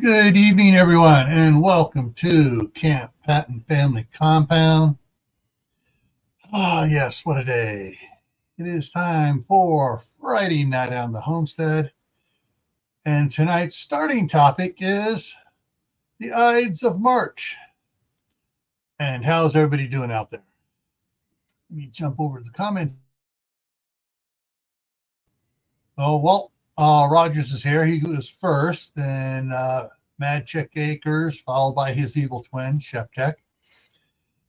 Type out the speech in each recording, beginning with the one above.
Good evening, everyone, and welcome to Camppatton Family Compound. Ah, yes, what a day. It is time for Friday night on the Homestead, and tonight's starting topic is the Ides of March. And how's everybody doing out there? Let me jump over to the comments. Oh, well, Rogers is here. He was first, then Mad Chick Acres, followed by his evil twin, Chef Tech.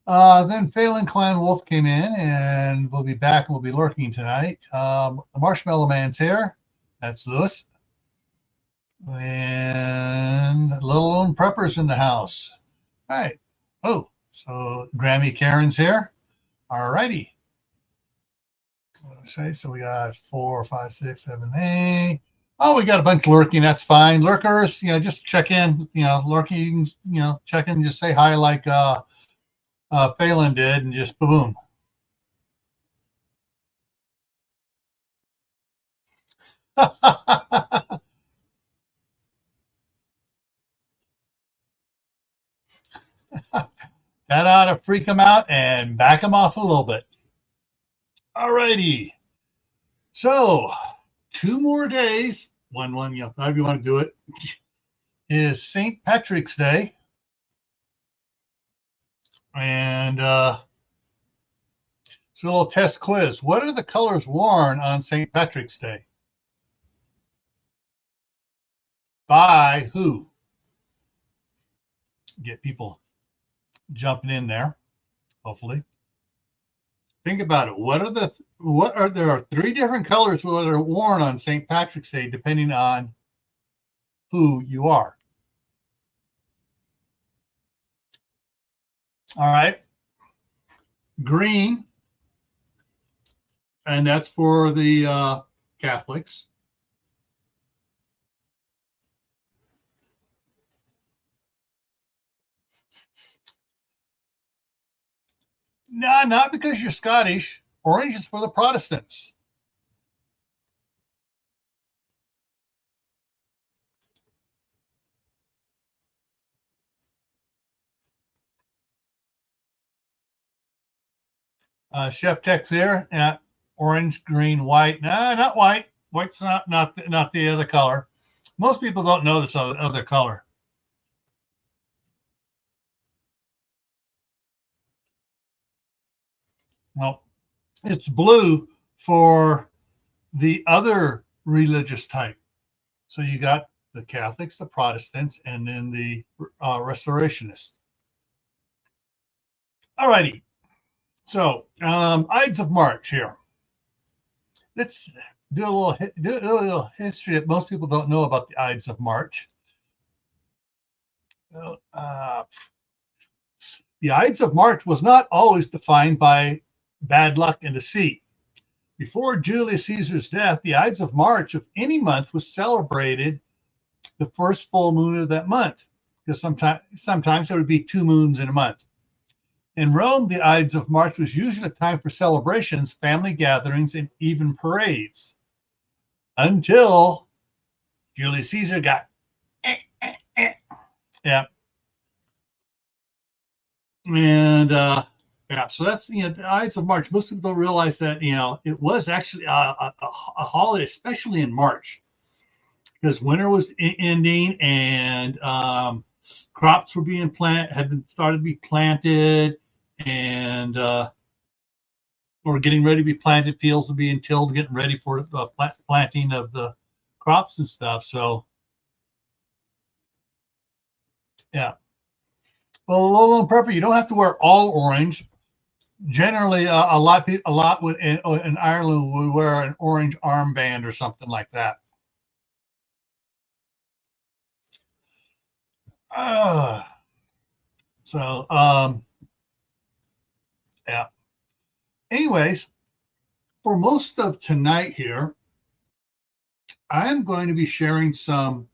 Then Phelan Clan Wolf came in, and we'll be back and we'll be lurking tonight. The Marshmallow Man's here. That's Lewis. And Little Lone Prepper's in the house. All right. Oh, so Grammy Karen's here. All righty. So we got 4, 5, 6, 7, 8. Oh, we got a bunch lurking. That's fine. Lurkers, just check in. Lurking, check in, just say hi like Phelan did, and just boom. That ought to freak them out and back them off a little bit. Alrighty. So 2 more days. One, however you want to do it, is St. Patrick's Day. And so a little test quiz. What are the colors worn on St. Patrick's Day? By who? Get people jumping in there, hopefully. Think about it. There are 3 different colors that are worn on St. Patrick's Day, depending on who you are. All right. Green, and that's for the Catholics. No, not because you're Scottish. Orange is for the Protestants. Chef Tech's here. Orange, green, white. No, not white. White's not the other color. Most people don't know this other color. Well, it's blue for the other religious type. So you got the Catholics, the Protestants, and then the Restorationists. All righty. So Ides of March here. Let's do a little history that most people don't know about the Ides of March. The Ides of March was not always defined by bad luck and deceit. Before Julius Caesar's death, the Ides of March of any month was celebrated the first full moon of that month, because sometimes there would be 2 moons in a month. In Rome, the Ides of March was usually a time for celebrations, family gatherings, and even parades, until Julius Caesar got yeah. And so that's the Ides of March. Most people don't realize that it was actually a holiday, especially in March, because winter was ending and crops were being started to be planted, and or getting ready to be planted. Fields were being tilled, getting ready for the planting of the crops and stuff. So yeah. Well, Little Lone Prepper, you don't have to wear all orange. Generally, a lot in Ireland would wear an orange armband or something like that. Yeah. Anyways, for most of tonight here, I'm going to be sharing some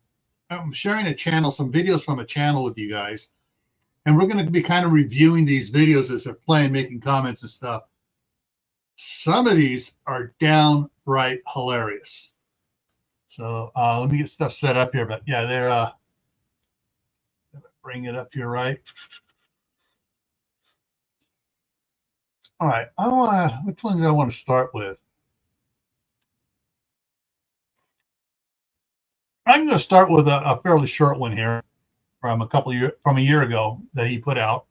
videos from a channel with you guys. And we're going to be kind of reviewing these videos as they're playing, making comments and stuff. Some of these are downright hilarious. So let me get stuff set up here. But yeah, they're bring it up here, right? All right, which one do I want to start with? I'm going to start with a fairly short one here from a year ago that he put out.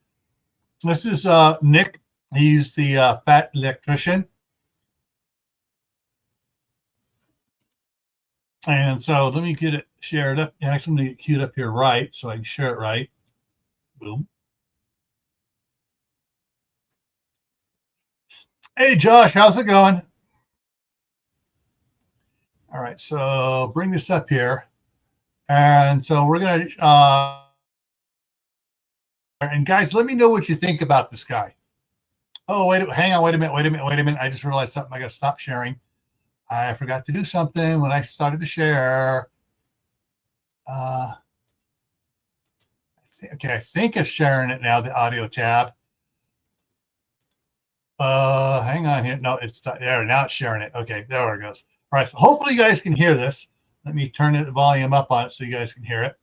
This is Nick. He's the fat electrician. And so let me get it shared up. Actually, I'm going to get queued up here right so I can share it right. Boom. Hey, Josh, how's it going? All right, so bring this up here. And so we're going to, and guys, let me know what you think about this guy. Oh, hang on, wait a minute. I just realized something. I got to stop sharing. I forgot to do something when I started to share. Okay, I think it's sharing it now, the audio tab. Hang on here. No, it's not there. Now it's sharing it. Okay, there it goes. All right, so hopefully you guys can hear this. Let me turn the volume up on it so you guys can hear it.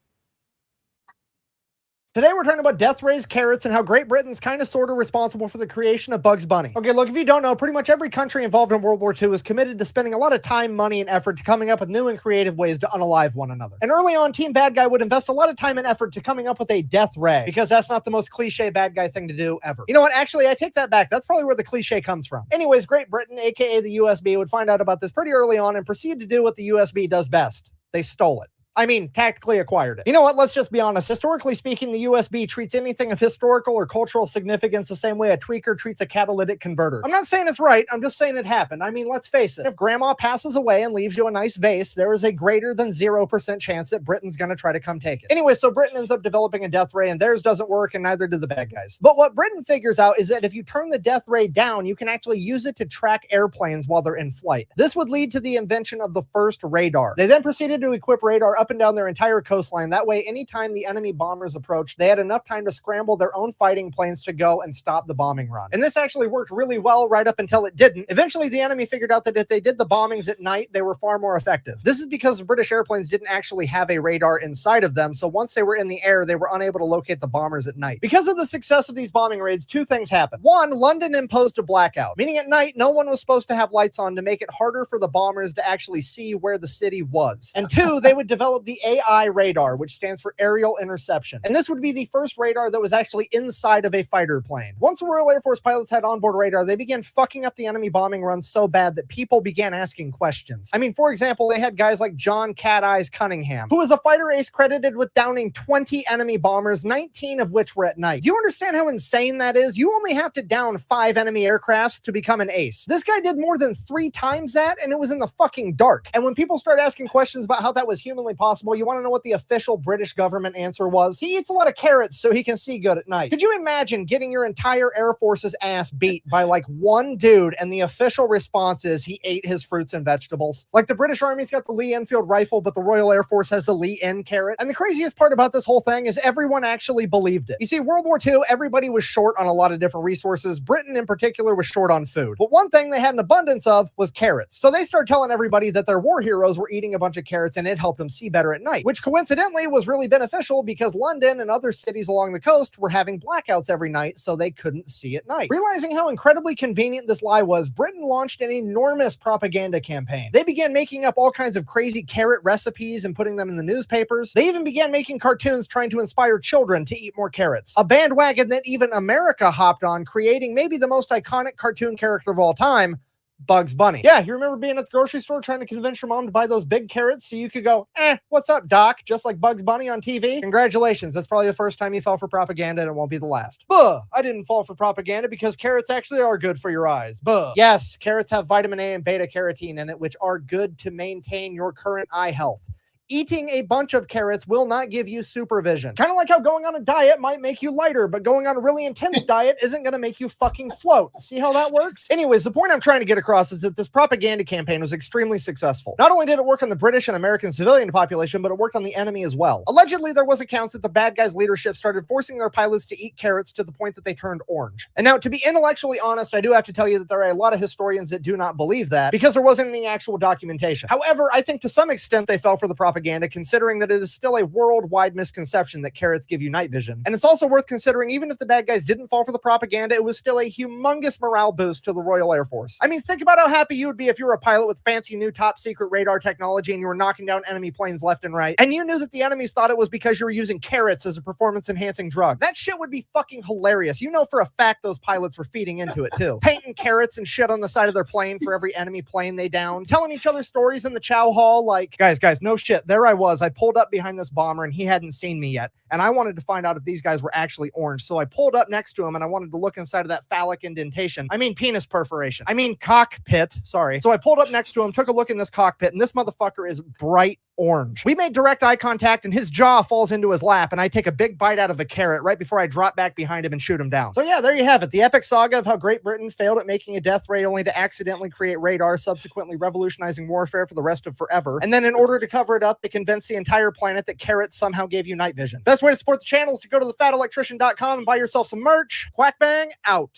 Today we're talking about death rays, carrots, and how Great Britain's kind of sort of responsible for the creation of Bugs Bunny. Okay, look, if you don't know, pretty much every country involved in World War II is committed to spending a lot of time, money, and effort to coming up with new and creative ways to unalive one another. And early on, Team Bad Guy would invest a lot of time and effort to coming up with a death ray, because that's not the most cliche bad guy thing to do ever. You know what? Actually, I take that back. That's probably where the cliche comes from. Anyways, Great Britain, aka the USB, would find out about this pretty early on and proceed to do what the USB does best. They stole it. I mean, tactically acquired it. You know what? Let's just be honest. Historically speaking, the USB treats anything of historical or cultural significance the same way a tweaker treats a catalytic converter. I'm not saying it's right. I'm just saying it happened. I mean, let's face it. If grandma passes away and leaves you a nice vase, there is a greater than 0% chance that Britain's going to try to come take it. Anyway, so Britain ends up developing a death ray, and theirs doesn't work, and neither do the bad guys. But what Britain figures out is that if you turn the death ray down, you can actually use it to track airplanes while they're in flight. This would lead to the invention of the first radar. They then proceeded to equip radar up and down their entire coastline. That way, anytime the enemy bombers approached, they had enough time to scramble their own fighting planes to go and stop the bombing run. And this actually worked really well right up until it didn't. Eventually, the enemy figured out that if they did the bombings at night, they were far more effective. This is because British airplanes didn't actually have a radar inside of them, so once they were in the air, they were unable to locate the bombers at night. Because of the success of these bombing raids, two things happened. One, London imposed a blackout, meaning at night, no one was supposed to have lights on to make it harder for the bombers to actually see where the city was. And two, they would develop the AI radar, which stands for aerial interception. And this would be the first radar that was actually inside of a fighter plane. Once the Royal Air Force pilots had onboard radar, they began fucking up the enemy bombing runs so bad that people began asking questions. I mean, for example, they had guys like John Cat Eyes Cunningham, who was a fighter ace credited with downing 20 enemy bombers, 19 of which were at night. Do you understand how insane that is? You only have to down 5 enemy aircrafts to become an ace. This guy did more than 3 times that, and it was in the fucking dark. And when people start asking questions about how that was humanly possible, you want to know what the official British government answer was? He eats a lot of carrots so he can see good at night. Could you imagine getting your entire Air Force's ass beat by like one dude, and the official response is he ate his fruits and vegetables? Like, the British Army's got the Lee Enfield rifle, but the Royal Air Force has the Lee N carrot. And the craziest part about this whole thing is everyone actually believed it. You see, World War II, everybody was short on a lot of different resources. Britain in particular was short on food. But one thing they had an abundance of was carrots. So they started telling everybody that their war heroes were eating a bunch of carrots and it helped them see better at night, which coincidentally was really beneficial because London and other cities along the coast were having blackouts every night, so they couldn't see at night. Realizing how incredibly convenient this lie was, Britain launched an enormous propaganda campaign. They began making up all kinds of crazy carrot recipes and putting them in the newspapers. They even began making cartoons trying to inspire children to eat more carrots. A bandwagon that even America hopped on, creating maybe the most iconic cartoon character of all time, Bugs Bunny. Yeah, you remember being at the grocery store trying to convince your mom to buy those big carrots so you could go, what's up, Doc? Just like Bugs Bunny on TV? Congratulations, that's probably the first time you fell for propaganda, and it won't be the last. Buh, I didn't fall for propaganda because carrots actually are good for your eyes. Buh. Yes, carrots have vitamin A and beta carotene in it, which are good to maintain your current eye health. Eating a bunch of carrots will not give you supervision. Kind of like how going on a diet might make you lighter, but going on a really intense diet isn't going to make you fucking float. See how that works? Anyways, the point I'm trying to get across is that this propaganda campaign was extremely successful. Not only did it work on the British and American civilian population, but it worked on the enemy as well. Allegedly, there was accounts that the bad guys' leadership started forcing their pilots to eat carrots to the point that they turned orange. And now, to be intellectually honest, I do have to tell you that there are a lot of historians that do not believe that because there wasn't any actual documentation. However, I think to some extent they fell for the propaganda propaganda, considering that it is still a worldwide misconception that carrots give you night vision. And it's also worth considering, even if the bad guys didn't fall for the propaganda, it was still a humongous morale boost to the Royal Air Force. I mean, think about how happy you would be if you were a pilot with fancy new top secret radar technology and you were knocking down enemy planes left and right, and you knew that the enemies thought it was because you were using carrots as a performance enhancing drug. That shit would be fucking hilarious. You know for a fact those pilots were feeding into it too. Painting carrots and shit on the side of their plane for every enemy plane they downed, telling each other stories in the chow hall like, guys, no shit, there I was. I pulled up behind this bomber and he hadn't seen me yet, and I wanted to find out if these guys were actually orange, so I pulled up next to him and I wanted to look inside of that phallic indentation. I mean penis perforation. I mean cockpit, sorry. So I pulled up next to him, took a look in this cockpit, and this motherfucker is bright orange. We made direct eye contact and his jaw falls into his lap, and I take a big bite out of a carrot right before I drop back behind him and shoot him down. So yeah, there you have it. The epic saga of how Great Britain failed at making a death ray only to accidentally create radar, subsequently revolutionizing warfare for the rest of forever. And then in order to cover it up, they convinced the entire planet that carrots somehow gave you night vision. Best way to support the channel is to go to thefatelectrician.com and buy yourself some merch. Quack bang out.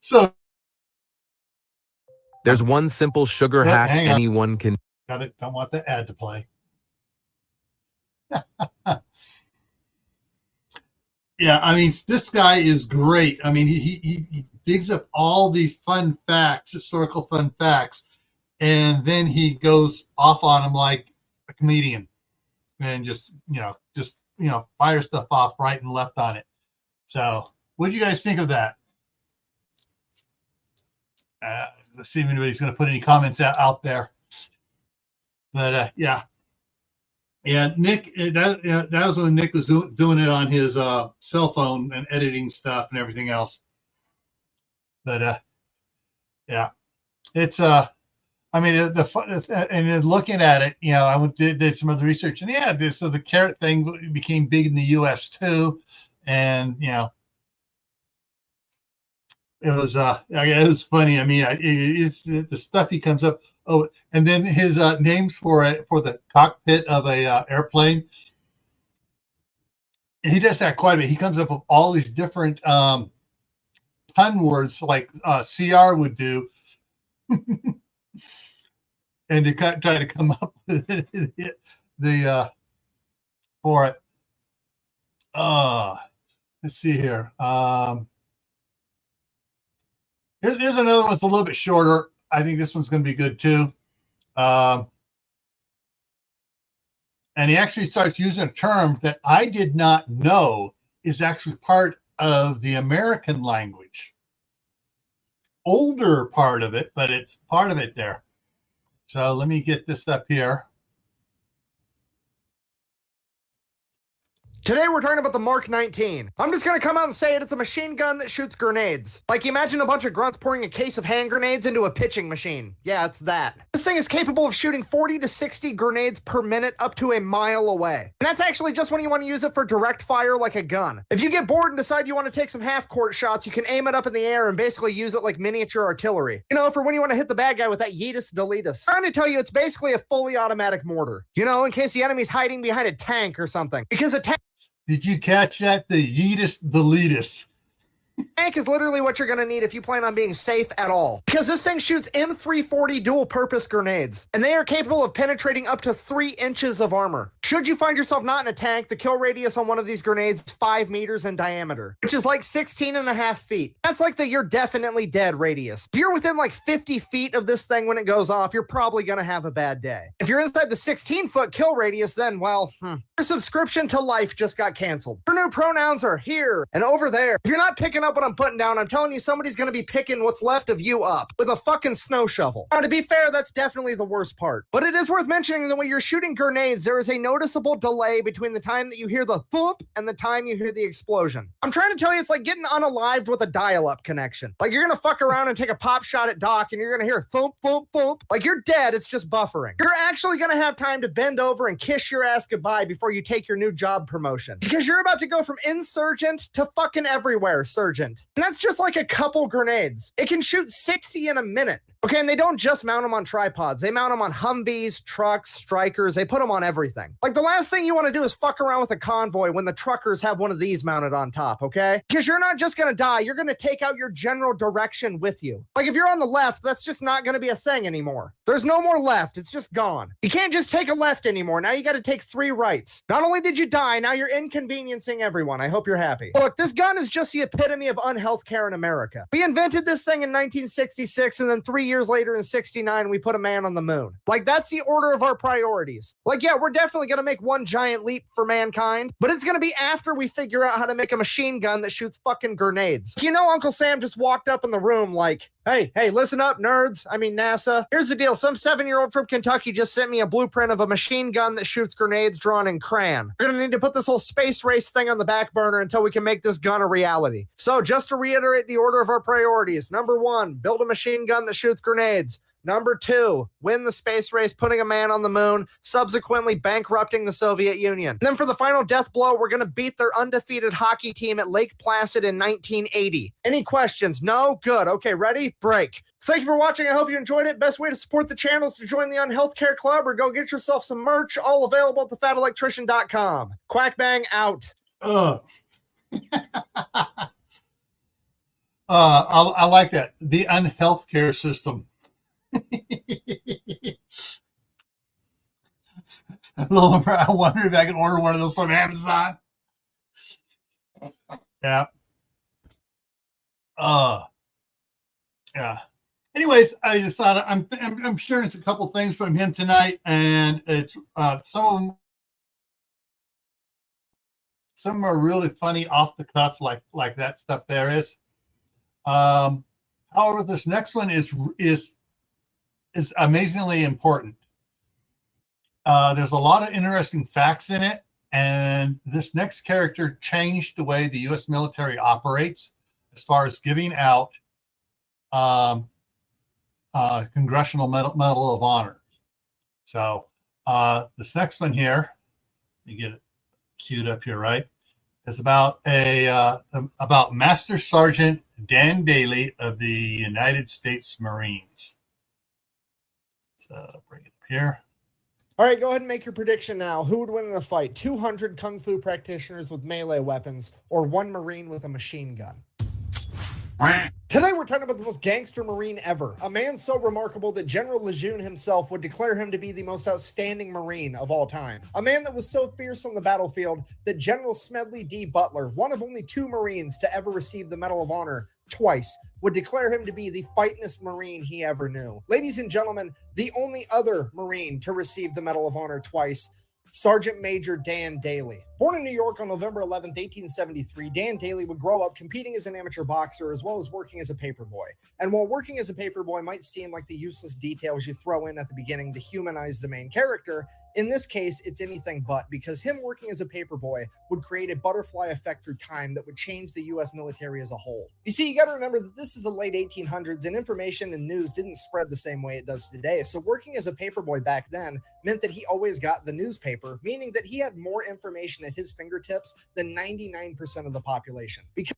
So there's one simple sugar hack anyone can. Got it. Don't want the ad to play. Yeah, I mean, this guy is great. I mean, he digs up all these fun facts, historical fun facts, and then he goes off on them like a comedian, and just fire stuff off right and left on it. So, what do you guys think of that? Let's see if anybody's going to put any comments out there. But yeah, Nick, that was when Nick was doing it on his cell phone and editing stuff and everything else. But yeah, it's I mean and looking at it, I did some other research, and yeah, so the carrot thing became big in the U.S. too, and it was funny. I mean, it's the stuff he comes up. Oh, and then his names for the cockpit of a airplane. He does that quite a bit. He comes up with all these different pun words like CR would do, and to try to come up with the for it. Let's see here. Here's another one that's a little bit shorter. I think this one's going to be good too. And he actually starts using a term that I did not know is actually part of the American language. Older part of it, but it's part of it there. So let me get this up here. Today we're talking about the Mark 19. I'm just gonna come out and say it. It's a machine gun that shoots grenades. Like, imagine a bunch of grunts pouring a case of hand grenades into a pitching machine. Yeah, it's that. This thing is capable of shooting 40 to 60 grenades per minute up to a mile away. And that's actually just when you want to use it for direct fire like a gun. If you get bored and decide you want to take some half-court shots, you can aim it up in the air and basically use it like miniature artillery. For when you want to hit the bad guy with that Ides Deletus. I'm trying to tell you, it's basically a fully automatic mortar. In case the enemy's hiding behind a tank or something. Because a tank... Did you catch that? The Ides Deletus. Tank is literally what you're going to need if you plan on being safe at all. Because this thing shoots M340 dual-purpose grenades, and they are capable of penetrating up to 3 inches of armor. Should you find yourself not in a tank, the kill radius on one of these grenades is 5 meters in diameter, which is like 16.5 feet. That's like the you're definitely dead radius. If you're within like 50 feet of this thing when it goes off, you're probably going to have a bad day. If you're inside the 16-foot kill radius, then, well, your subscription to life just got canceled. Your new pronouns are here and over there. If you're not picking up what I'm putting down, I'm telling you, somebody's going to be picking what's left of you up with a fucking snow shovel. Now, to be fair, that's definitely the worst part. But it is worth mentioning that when you're shooting grenades, there is a noticeable delay between the time that you hear the thump and the time you hear the explosion. I'm trying to tell you, it's like getting unalived with a dial-up connection. Like, you're going to fuck around and take a pop shot at Doc, and you're going to hear thump, thump, thump. Like, you're dead, it's just buffering. You're actually going to have time to bend over and kiss your ass goodbye before you take your new job promotion. Because you're about to go from insurgent to fucking everywhere surgent. And that's just like a couple grenades. It can shoot 60 in a minute. Okay, and they don't just mount them on tripods. They mount them on Humvees, trucks, Strikers. They put them on everything. Like, the last thing you want to do is fuck around with a convoy when the truckers have one of these mounted on top, okay? Because you're not just going to die. You're going to take out your general direction with you. Like, if you're on the left, that's just not going to be a thing anymore. There's no more left. It's just gone. You can't just take a left anymore. Now you got to take 3 rights. Not only did you die, now you're inconveniencing everyone. I hope you're happy. Look, this gun is just the epitome of unhealth care in America. We invented this thing in 1966, and then 3 years later in 69, we put a man on the moon. Like, that's the order of our priorities. Like, yeah, we're definitely going to make one giant leap for mankind, but it's going to be after we figure out how to make a machine gun that shoots fucking grenades. You know, Uncle Sam just walked up in the room like, hey, listen up, nerds. I mean, NASA. Here's the deal. Some 7-year-old from Kentucky just sent me a blueprint of a machine gun that shoots grenades drawn in crayon. We're going to need to put this whole space race thing on the back burner until we can make this gun a reality. So just to reiterate the order of our priorities, number 1, build a machine gun that shoots grenades. Number 2, win the space race, putting a man on the moon, subsequently bankrupting the Soviet Union. And then for the final death blow, we're going to beat their undefeated hockey team at Lake Placid in 1980. Any questions? No? Good. Okay, ready? Break. Thank you for watching. I hope you enjoyed it. Best way to support the channel is to join the Unhealthcare Club or go get yourself some merch, all available at thefatelectrician.com. Quack bang out. I like that. The unhealthcare system. I wonder if I can order one of those from Amazon. Yeah. Yeah. Anyways, I just thought I'm sharing a couple things from him tonight, and it's some are really funny off the cuff, like that stuff there is. However, this next one is amazingly important. There's a lot of interesting facts in it, and this next character changed the way the U.S. military operates as far as giving out Congressional Medal of Honor. So this next one here, you get it queued up here, right? Is about about Master Sergeant Dan Daly of the United States Marines. So bring it up here. All right, go ahead and make your prediction now. Who would win in a fight? 200 Kung Fu practitioners with melee weapons or 1 Marine with a machine gun? Today we're talking about the most gangster Marine ever. A man so remarkable that General Lejeune himself would declare him to be the most outstanding Marine of all time. A man that was so fierce on the battlefield that General Smedley D. Butler, one of only 2 Marines to ever receive the Medal of Honor twice, would declare him to be the fightingest Marine he ever knew. Ladies and gentlemen, the only other Marine to receive the Medal of Honor twice, Sergeant Major Dan Daly. Born in New York on November 11, 1873, Dan Daly would grow up competing as an amateur boxer as well as working as a paperboy. And while working as a paperboy might seem like the useless details you throw in at the beginning to humanize the main character, in this case, it's anything but, because him working as a paperboy would create a butterfly effect through time that would change the U.S. military as a whole. You see, you got to remember that this is the late 1800s, and information and news didn't spread the same way it does today. So working as a paperboy back then meant that he always got the newspaper, meaning that he had more information at his fingertips than 99% of the population. Because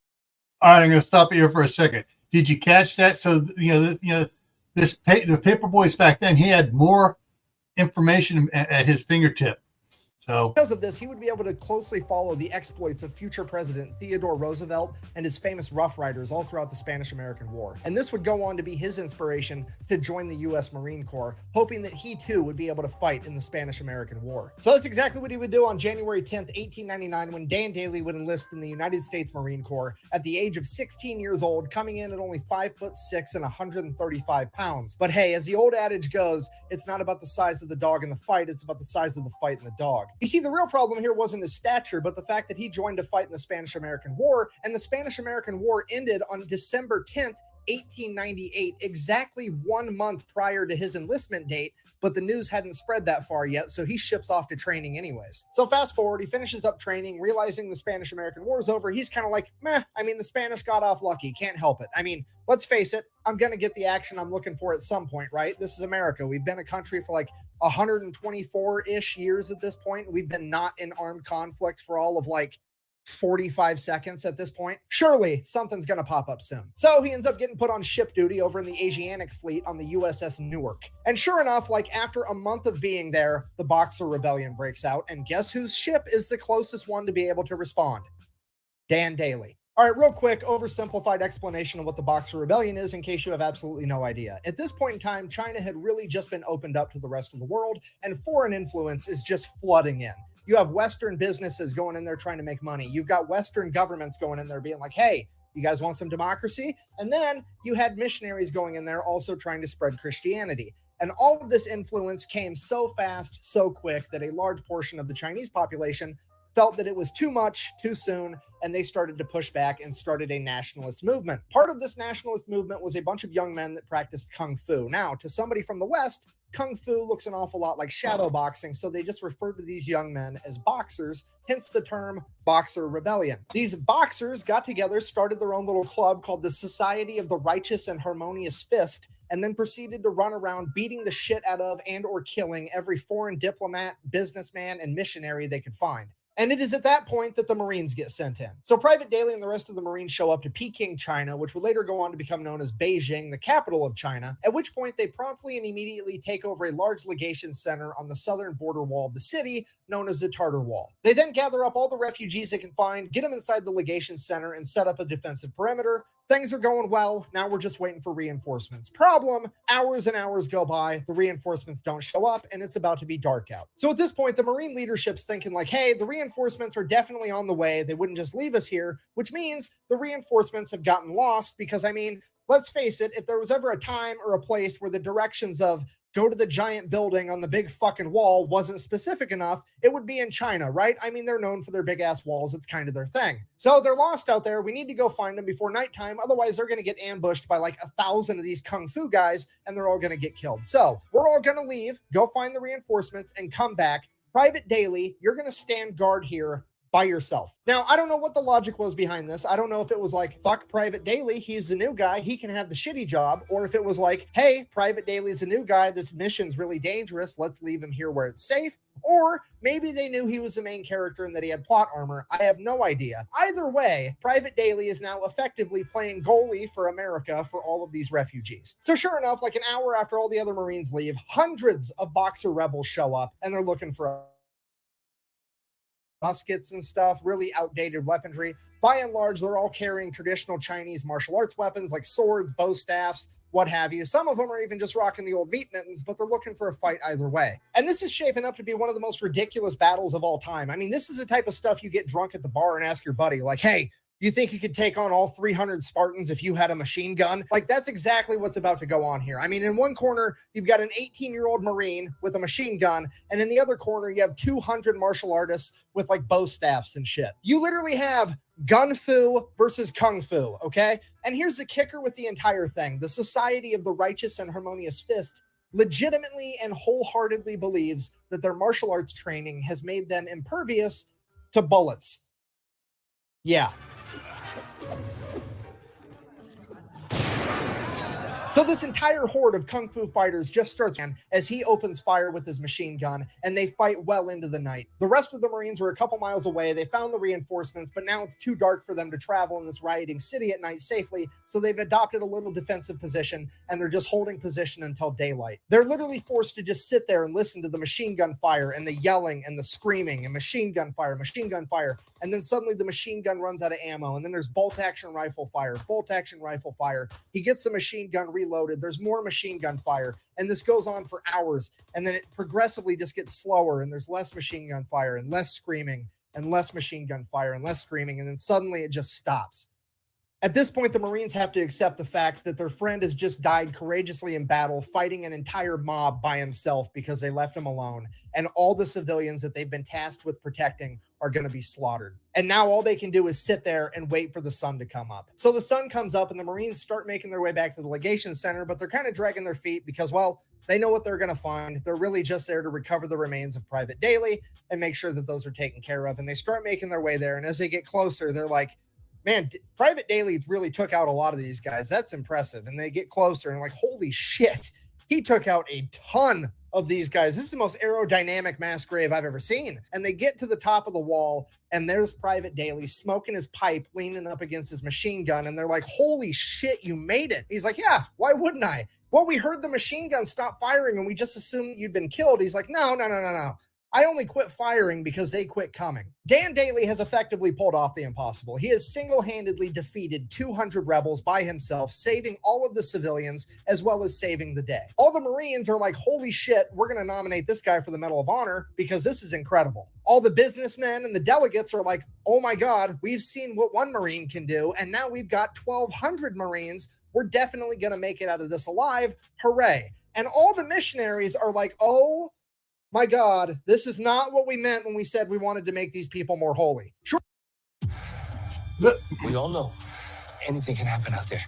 all right, I'm going to stop you here for a second. Did you catch that? So the paperboys back then, he had more information at his fingertip. So because of this, he would be able to closely follow the exploits of future President Theodore Roosevelt and his famous Rough Riders all throughout the Spanish-American War. And this would go on to be his inspiration to join the U.S. Marine Corps, hoping that he too would be able to fight in the Spanish-American War. So that's exactly what he would do on January 10th, 1899, when Dan Daly would enlist in the United States Marine Corps at the age of 16 years old, coming in at only 5'6" and 135 pounds. But hey, as the old adage goes, it's not about the size of the dog in the fight, it's about the size of the fight in the dog. You see, the real problem here wasn't his stature, but the fact that he joined to fight in the Spanish-American War, and the Spanish-American War ended on December 10th, 1898, exactly 1 month prior to his enlistment date, but the news hadn't spread that far yet, so he ships off to training anyways. So fast forward, he finishes up training, realizing the Spanish-American War is over. He's kind of like, meh, I mean, the Spanish got off lucky, can't help it. I mean, let's face it, I'm going to get the action I'm looking for at some point, right? This is America. We've been a country for like 124-ish years at this point. We've been not in armed conflict for all of like 45 seconds at this point. Surely something's going to pop up soon. So he ends up getting put on ship duty over in the Asiatic fleet on the USS Newark. And sure enough, like after a month of being there, the Boxer Rebellion breaks out. And guess whose ship is the closest one to be able to respond? Dan Daly. All right, real quick, oversimplified explanation of what the Boxer Rebellion is in case you have absolutely no idea. At this point in time, China had really just been opened up to the rest of the world, and foreign influence is just flooding in. You have Western businesses going in there trying to make money. You've got Western governments going in there being like, hey, you guys want some democracy? And then you had missionaries going in there also trying to spread Christianity. And all of this influence came so fast, so quick that a large portion of the Chinese population felt that it was too much, too soon, and they started to push back and started a nationalist movement. Part of this nationalist movement was a bunch of young men that practiced Kung Fu. Now, to somebody from the West, Kung Fu looks an awful lot like shadow boxing, so they just referred to these young men as boxers, hence the term Boxer Rebellion. These boxers got together, started their own little club called the Society of the Righteous and Harmonious Fist, and then proceeded to run around beating the shit out of and or killing every foreign diplomat, businessman, and missionary they could find. And it is at that point that the Marines get sent in. So Private Daly and the rest of the Marines show up to Peking, China, which would later go on to become known as Beijing, the capital of China, at which point they promptly and immediately take over a large legation center on the southern border wall of the city, known as the Tartar Wall. They then gather up all the refugees they can find, get them inside the legation center, and set up a defensive perimeter. Things are going well. Now we're just waiting for reinforcements. Problem, hours and hours go by, the reinforcements don't show up, and it's about to be dark out. So at this point, the Marine leadership's thinking like, hey, the reinforcements are definitely on the way. They wouldn't just leave us here, which means the reinforcements have gotten lost because, I mean, let's face it, if there was ever a time or a place where the directions of go to the giant building on the big fucking wall wasn't specific enough, it would be in China, right? I mean, they're known for their big ass walls. It's kind of their thing. So they're lost out there. We need to go find them before nighttime. Otherwise, they're going to get ambushed by like 1,000 of these Kung Fu guys, and they're all going to get killed. So we're all going to leave, go find the reinforcements, and come back. Private Daly, you're going to stand guard here by yourself. Now, I don't know what the logic was behind this. I don't know if it was like, fuck Private Daly, he's the new guy, he can have the shitty job, or if it was like, hey, Private Daly's the new guy, this mission's really dangerous, let's leave him here where it's safe. Or maybe they knew he was the main character and that he had plot armor. I have no idea. Either way, Private Daly is now effectively playing goalie for America for all of these refugees. So sure enough, like an hour after all the other Marines leave, hundreds of Boxer rebels show up and they're looking for muskets and stuff, really outdated weaponry. By and large, they're all carrying traditional Chinese martial arts weapons like swords, bow staffs, what have you. Some of them are even just rocking the old meat mittens, but they're looking for a fight either way. And this is shaping up to be one of the most ridiculous battles of all time. I mean, this is the type of stuff you get drunk at the bar and ask your buddy, like, hey, you think you could take on all 300 Spartans if you had a machine gun? Like, that's exactly what's about to go on here. I mean, in one corner, you've got an 18-year-old Marine with a machine gun, and in the other corner, you have 200 martial artists with, like, bow staffs and shit. You literally have Gun Fu versus Kung Fu, okay? And here's the kicker with the entire thing. The Society of the Righteous and Harmonious Fist legitimately and wholeheartedly believes that their martial arts training has made them impervious to bullets. Yeah. So this entire horde of Kung Fu fighters just starts as he opens fire with his machine gun, and they fight well into the night. The rest of the Marines were a couple miles away. They found the reinforcements, but now it's too dark for them to travel in this rioting city at night safely, so they've adopted a little defensive position, and they're just holding position until daylight. They're literally forced to just sit there and listen to the machine gun fire and the yelling and the screaming and machine gun fire, and then suddenly the machine gun runs out of ammo, and then there's bolt-action rifle fire. He gets the machine gun reloaded. There's more machine gun fire, and this goes on for hours, and then it progressively just gets slower, and there's less machine gun fire and less screaming and less machine gun fire and less screaming, and then suddenly it just stops. At this point, the Marines have to accept the fact that their friend has just died courageously in battle, fighting an entire mob by himself because they left him alone, and all the civilians that they've been tasked with protecting are going to be slaughtered. And now all they can do is sit there and wait for the sun to come up. So the sun comes up, and the Marines start making their way back to the legation center, but they're kind of dragging their feet because, well, they know what they're going to find. They're really just there to recover the remains of Private Daly and make sure that those are taken care of. And they start making their way there, and as they get closer, they're like, man, Private Daly really took out a lot of these guys. That's impressive. And they get closer and like, holy shit, he took out a ton of these guys. This is the most aerodynamic mass grave I've ever seen. And they get to the top of the wall, and there's Private Daly smoking his pipe, leaning up against his machine gun. And they're like, holy shit, you made it. He's like, yeah, why wouldn't I? Well, we heard the machine gun stop firing and we just assumed that you'd been killed. He's like, no. I only quit firing because they quit coming. Dan Daly has effectively pulled off the impossible. He has single-handedly defeated 200 rebels by himself, saving all of the civilians as well as saving the day. All the Marines are like, holy shit, we're going to nominate this guy for the Medal of Honor because this is incredible. All the businessmen and the delegates are like, oh my God, we've seen what one Marine can do, and now we've got 1,200 Marines. We're definitely going to make it out of this alive. Hooray. And all the missionaries are like, oh my God, this is not what we meant when we said we wanted to make these people more holy. Sure. We all know anything can happen out there.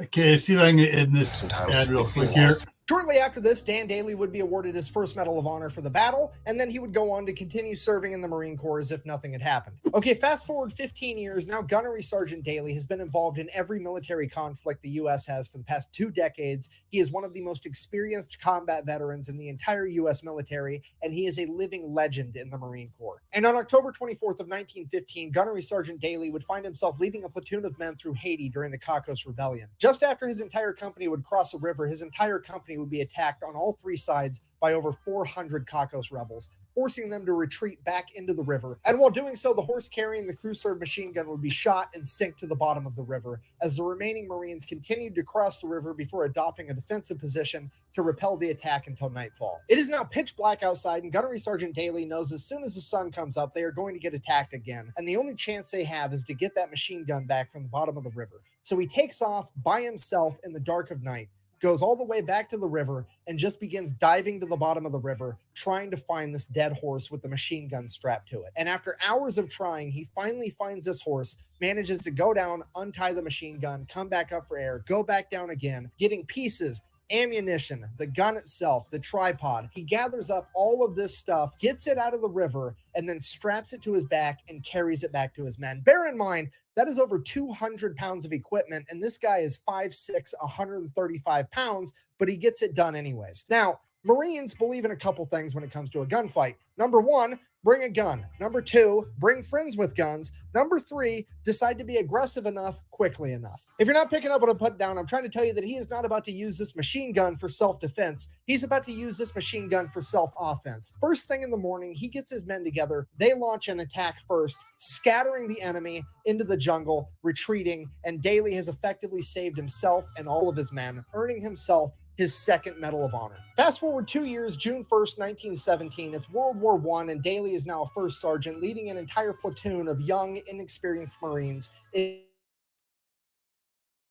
Okay, see if I can end this ad real quick here. Shortly after this, Dan Daly would be awarded his first Medal of Honor for the battle, and then he would go on to continue serving in the Marine Corps as if nothing had happened. Okay, fast forward 15 years, now Gunnery Sergeant Daly has been involved in every military conflict the U.S. has for the past 2 decades. He is one of the most experienced combat veterans in the entire U.S. military, and he is a living legend in the Marine Corps. And on October 24th of 1915, Gunnery Sergeant Daly would find himself leading a platoon of men through Haiti during the Cocos Rebellion. Just after his entire company would cross a river, his entire company would be attacked on all 3 sides by over 400 Cocos rebels, forcing them to retreat back into the river. And while doing so, the horse carrying the crew-served machine gun would be shot and sink to the bottom of the river as the remaining Marines continued to cross the river before adopting a defensive position to repel the attack until nightfall. It is now pitch black outside, and Gunnery Sergeant Daly knows as soon as the sun comes up, they are going to get attacked again, and the only chance they have is to get that machine gun back from the bottom of the river. So he takes off by himself in the dark of night, goes all the way back to the river, and just begins diving to the bottom of the river, trying to find this dead horse with the machine gun strapped to it. And after hours of trying, he finally finds this horse, manages to go down, untie the machine gun, come back up for air, go back down again, getting pieces, ammunition, the gun itself, the tripod. He gathers up all of this stuff, gets it out of the river, and then straps it to his back and carries it back to his men. Bear in mind, that is over 200 pounds of equipment, and this guy is 5'6", 135 pounds, but he gets it done anyways. Now, Marines believe in a couple things when it comes to a gunfight. Number 1, bring a gun. Number 2, bring friends with guns. Number 3, decide to be aggressive enough quickly enough. If you're not picking up what I put down, I'm trying to tell you that he is not about to use this machine gun for self-defense. He's about to use this machine gun for self-offense. First thing in the morning, he gets his men together. They launch an attack first, scattering the enemy into the jungle, retreating, and Daly has effectively saved himself and all of his men, earning himself his second Medal of Honor. Fast forward 2 years, June 1st, 1917, it's World War I, and Daly is now a first sergeant leading an entire platoon of young, inexperienced Marines in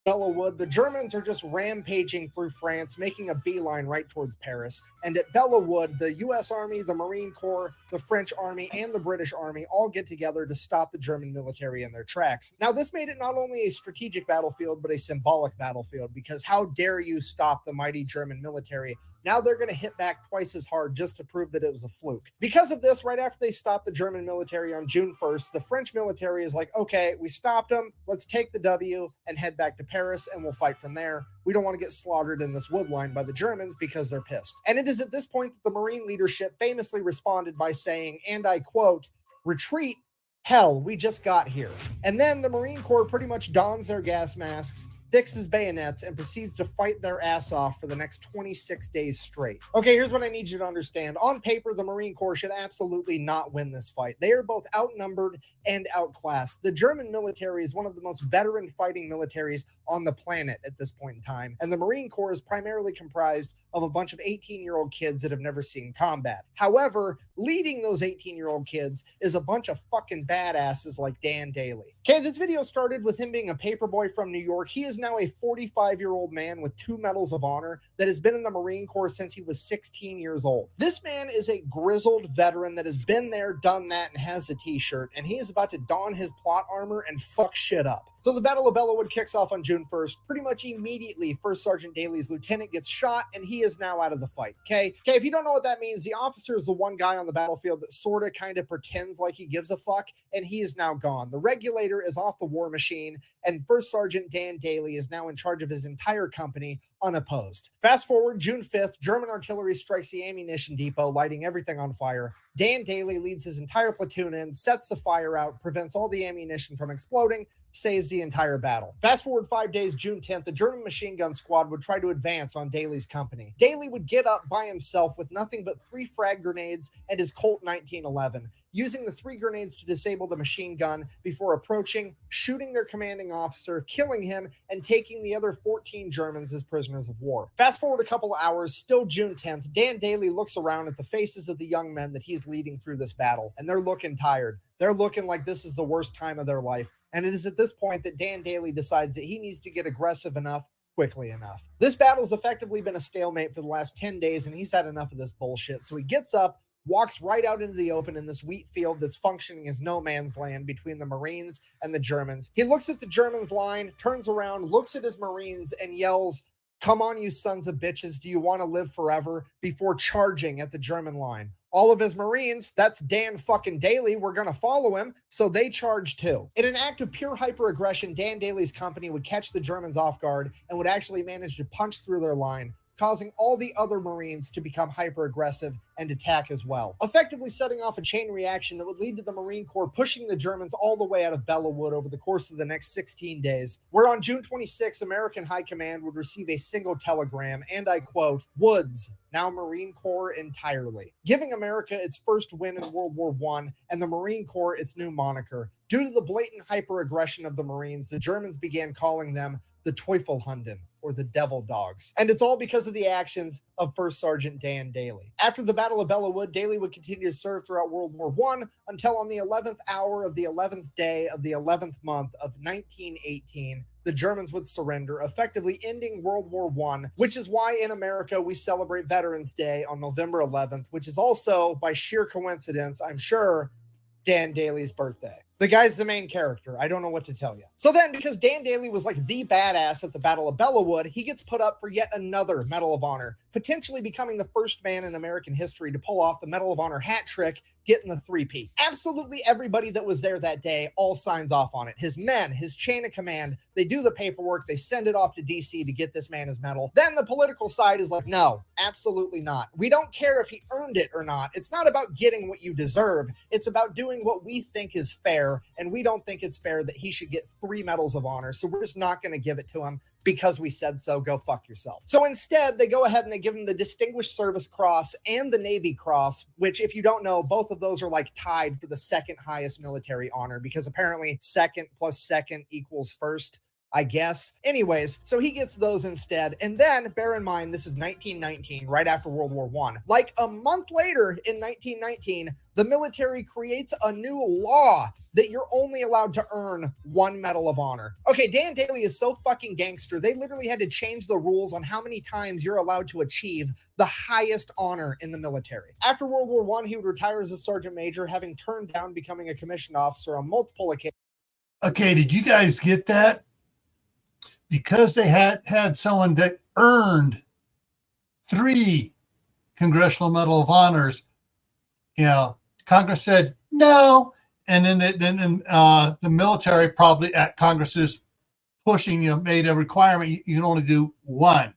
Bellewood. The Germans are just rampaging through France, making a beeline right towards Paris. And at Bellewood, the U.S. Army, the Marine Corps, the French Army, and the British Army all get together to stop the German military in their tracks. Now, this made it not only a strategic battlefield, but a symbolic battlefield, because how dare you stop the mighty German military? Now they're going to hit back twice as hard just to prove that it was a fluke. Because of this, right after they stopped the German military on June 1st, the French military is like, okay, we stopped them. Let's take the W and head back to Paris, and we'll fight from there. We don't want to get slaughtered in this wood line by the Germans because they're pissed. And it is at this point that the Marine leadership famously responded by saying, and I quote, "Retreat? Hell, we just got here." And then the Marine Corps pretty much dons their gas masks, fixes bayonets, and proceeds to fight their ass off for the next 26 days straight. Okay, here's what I need you to understand. On paper, the Marine Corps should absolutely not win this fight. They are both outnumbered and outclassed. The German military is one of the most veteran fighting militaries on the planet at this point in time, and the Marine Corps is primarily comprised of a bunch of 18-year-old kids that have never seen combat. However, leading those 18-year-old kids is a bunch of fucking badasses like Dan Daly. Okay, this video started with him being a paperboy from New York. He is now a 45-year-old man with 2 Medals of Honor that has been in the Marine Corps since he was 16 years old. This man is a grizzled veteran that has been there, done that, and has a t-shirt, and he is about to don his plot armor and fuck shit up. So the Battle of Bellewood kicks off on June 1st. Pretty much immediately, First Sergeant Daly's lieutenant gets shot, and he he is now out of the fight. Okay, if you don't know what that means, the officer is the one guy on the battlefield that sort of kind of pretends like he gives a fuck, and he is now gone. The regulator is off the war machine, and First Sergeant Dan Daly is now in charge of his entire company, unopposed. Fast forward June 5th, German artillery strikes the ammunition depot, lighting everything on fire. Dan Daly leads his entire platoon in, sets the fire out, prevents all the ammunition from exploding, saves the entire battle. Fast forward 5 days, June 10th, the German machine gun squad would try to advance on Daly's company. Daly would get up by himself with nothing but 3 frag grenades and his Colt 1911, using the 3 grenades to disable the machine gun before approaching, shooting their commanding officer, killing him, and taking the other 14 Germans as prisoners of war. Fast forward a couple of hours, still June 10th, Dan Daly looks around at the faces of the young men that he's leading through this battle, and they're looking tired. They're looking like this is the worst time of their life. And it is at this point that Dan Daly decides that he needs to get aggressive enough quickly enough. This battle's effectively been a stalemate for the last 10 days, and he's had enough of this bullshit. So he gets up, walks right out into the open in this wheat field that's functioning as no man's land between the Marines and the Germans. He looks at the Germans' line, turns around, looks at his Marines, and yells, "Come on, you sons of bitches, do you want to live forever?" before charging at the German line. All of his Marines, that's Dan fucking Daly, were going to follow him, so they charged too. In an act of pure hyper-aggression, Dan Daly's company would catch the Germans off guard and would actually manage to punch through their line, causing all the other Marines to become hyper-aggressive and attack as well, effectively setting off a chain reaction that would lead to the Marine Corps pushing the Germans all the way out of Bellawood over the course of the next 16 days, where on June 26, American High Command would receive a single telegram, and I quote, "Woods, now Marine Corps entirely," giving America its first win in World War I and the Marine Corps its new moniker. Due to the blatant hyper-aggression of the Marines, the Germans began calling them the Teufelhunden, or the Devil Dogs. And it's all because of the actions of First Sergeant Dan Daly. After the Battle of Bellawood, Daly would continue to serve throughout World War I until on the 11th hour of the 11th day of the 11th month of 1918, the Germans would surrender, effectively ending World War I, which is why in America we celebrate Veterans Day on November 11th, which is also, by sheer coincidence, I'm sure, Dan Daly's birthday. The guy's the main character. I don't know what to tell you. So then, because Dan Daly was like the badass at the Battle of Bellawood, he gets put up for yet another Medal of Honor, potentially becoming the first man in American history to pull off the Medal of Honor hat trick, getting the 3-peat. Absolutely everybody that was there that day all signs off on it. His men, his chain of command, they do the paperwork, they send it off to DC to get this man his medal. Then the political side is like, no, absolutely not. We don't care if he earned it or not. It's not about getting what you deserve. It's about doing what we think is fair, and we don't think it's fair that he should get 3 medals of honor, so we're just not going to give it to him because we said so. Go fuck yourself. So instead, they go ahead and they give him the Distinguished Service Cross and the Navy Cross, which, if you don't know, both of those are like tied for the second highest military honor, because apparently second plus second equals first, I guess. Anyways, so he gets those instead. And then, bear in mind, this is 1919, right after World War I. Like a month later in 1919, the military creates a new law that you're only allowed to earn 1 Medal of Honor. Okay, Dan Daly is so fucking gangster, they literally had to change the rules on how many times you're allowed to achieve the highest honor in the military. After World War I, he would retire as a sergeant major, having turned down becoming a commissioned officer on multiple occasions. Okay, did you guys get that? Because they had someone that earned 3 Congressional Medal of Honors, Congress said no, and then the military, probably at Congress's pushing, made a requirement you can only do 1.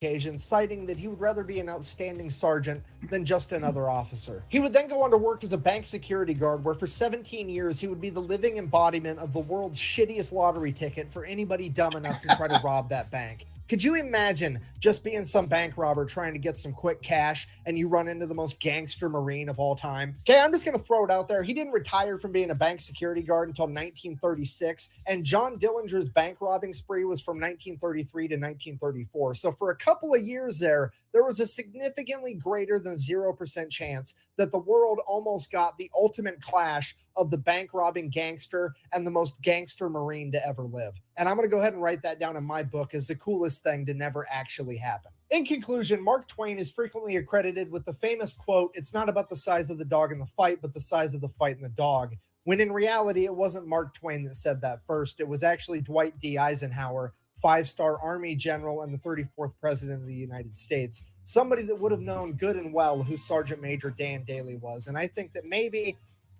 Occasion, citing that he would rather be an outstanding sergeant than just another officer. He would then go on to work as a bank security guard, where for 17 years he would be the living embodiment of the world's shittiest lottery ticket for anybody dumb enough to try to rob that bank. Could you imagine just being some bank robber trying to get some quick cash and you run into the most gangster Marine of all time? Okay, I'm just going to throw it out there. He didn't retire from being a bank security guard until 1936, and John Dillinger's bank robbing spree was from 1933 to 1934. So for a couple of years there was a significantly greater than 0% chance that the world almost got the ultimate clash of the bank robbing gangster and the most gangster Marine to ever live. And I'm going to go ahead and write that down in my book as the coolest thing to never actually happen. In conclusion, Mark Twain is frequently accredited with the famous quote, "It's not about the size of the dog in the fight, but the size of the fight in the dog," when in reality, it wasn't Mark Twain that said that first. It was actually Dwight D. Eisenhower, 5-star Army general and the 34th president of the United States, somebody that would have known good and well who Sergeant Major Dan Daly was. And I think that maybe,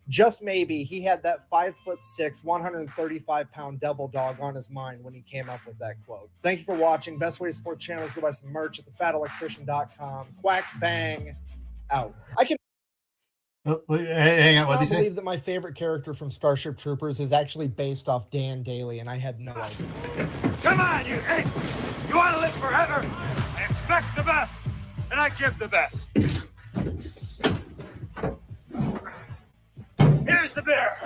just maybe, he had that 5'6", 135-pound devil dog on his mind when he came up with that quote. Thank you for watching. Best way to support the channel is go buy some merch at thefatelectrician.com. Quack bang out. I can hang on, what I did you believe say? that my favorite character from Starship Troopers is actually based off Dan Daly, and I had no idea. Come on, you ape! You want to live forever? I expect the best, and I give the best. Here's the beer.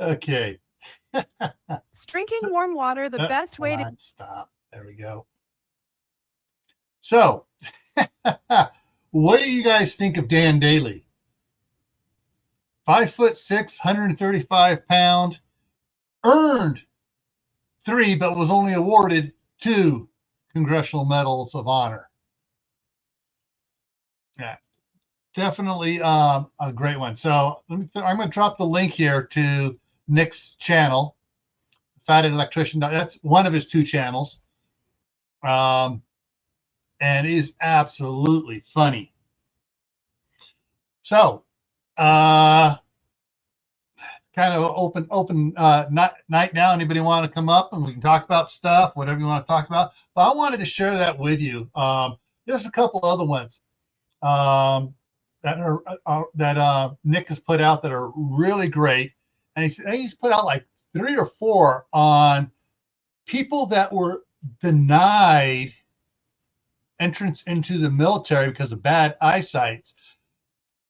Okay. Is drinking warm water the best way to Stop. There we go. So, what do you guys think of Dan Daly? 5'6", 135-pound, earned 3, but was only awarded 2 Congressional Medals of Honor. Yeah, definitely a great one. So I'm going to drop the link here to Nick's channel, Fatted Electrician. That's one of his 2 channels. And is absolutely funny. So, kind of open night now. Anybody want to come up and we can talk about stuff, whatever you want to talk about. But I wanted to share that with you. There's a couple other ones that Nick has put out that are really great, and he's put out like 3 or 4 on people that were denied entrance into the military because of bad eyesight.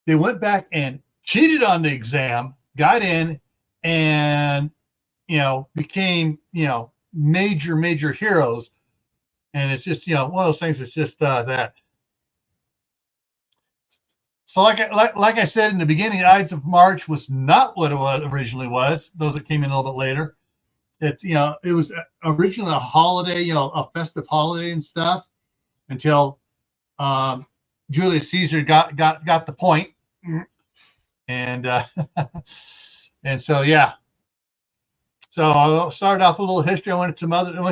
They went back and cheated on the exam, got in, and became major heroes. And it's just one of those things. It's just that. So like I said in the beginning, Ides of March was not what it originally was. Those that came in a little bit later, it was originally a holiday, a festive holiday and stuff, until Julius Caesar got the point, and and so yeah. So I'll start off with a little history. I went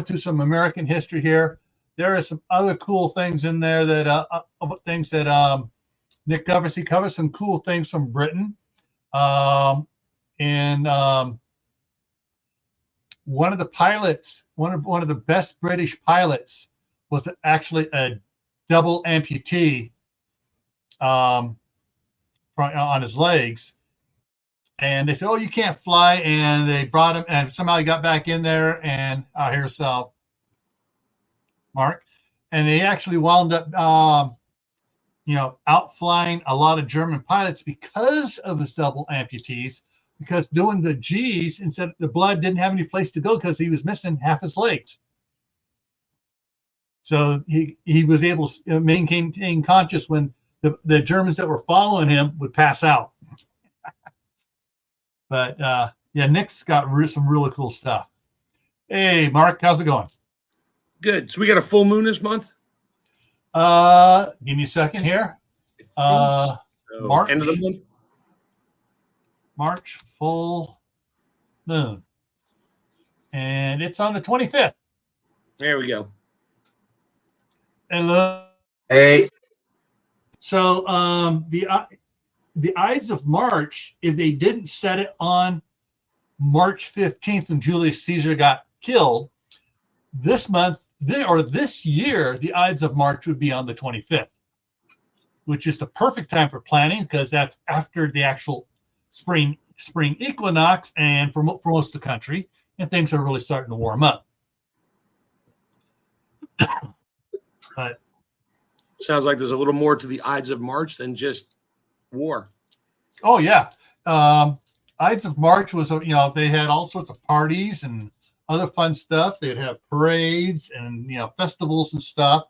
through some American history here. There are some other cool things in there that Nick covers. He covers some cool things from Britain, and one of the pilots, one of the best British pilots, was actually a double amputee on his legs. And they said, "Oh, you can't fly." And they brought him, and somehow he got back in there. And here's Mark. And he actually wound up, outflying a lot of German pilots because of his double amputees, because doing the G's, instead the blood didn't have any place to go because he was missing half his legs. So he was able to maintain conscious when the Germans that were following him would pass out. But Nick's got some really cool stuff. Hey, Mark, how's it going? Good. So we got a full moon this month? Give me a second here. March. End of the month? March full moon. And it's on the 25th. There we go. Hello. Hey. So the Ides of March, if they didn't set it on March 15th when Julius Caesar got killed, this year, the Ides of March would be on the 25th, which is the perfect time for planning because that's after the actual spring equinox and for most of the country, and things are really starting to warm up. But sounds like there's a little more to the Ides of March than just war. Oh yeah, Ides of March was they had all sorts of parties and other fun stuff. They'd have parades and festivals and stuff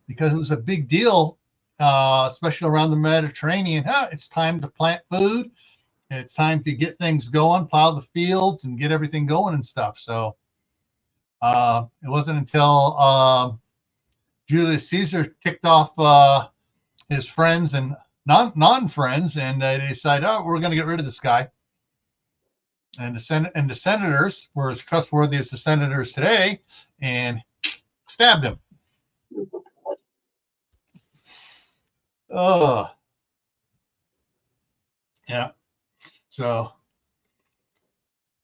because it was a big deal, especially around the Mediterranean. It's time to plant food. It's time to get things going, plow the fields, and get everything going and stuff. So it wasn't until Julius Caesar kicked off his friends and non-friends, and they decided, we're going to get rid of this guy. And the senators were as trustworthy as the senators today, and stabbed him. Oh, yeah. So,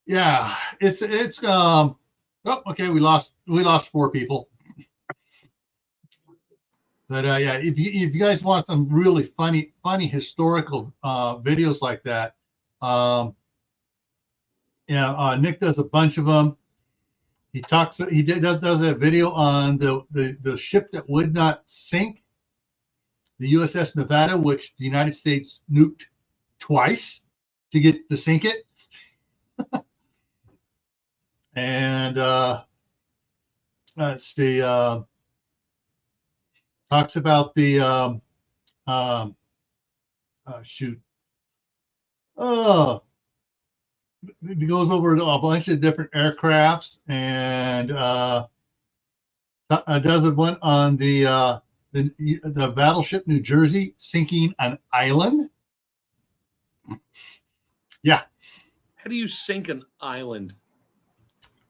yeah, it's oh, okay. We lost 4 people. But yeah, if you guys want some really funny historical videos like that, Nick does a bunch of them. He does a video on the ship that would not sink, the USS Nevada, which the United States nuked twice to get to sink it. And let's see, talks about the shoot. He goes over a bunch of different aircrafts and does one on the battleship New Jersey sinking an island. Yeah. How do you sink an island?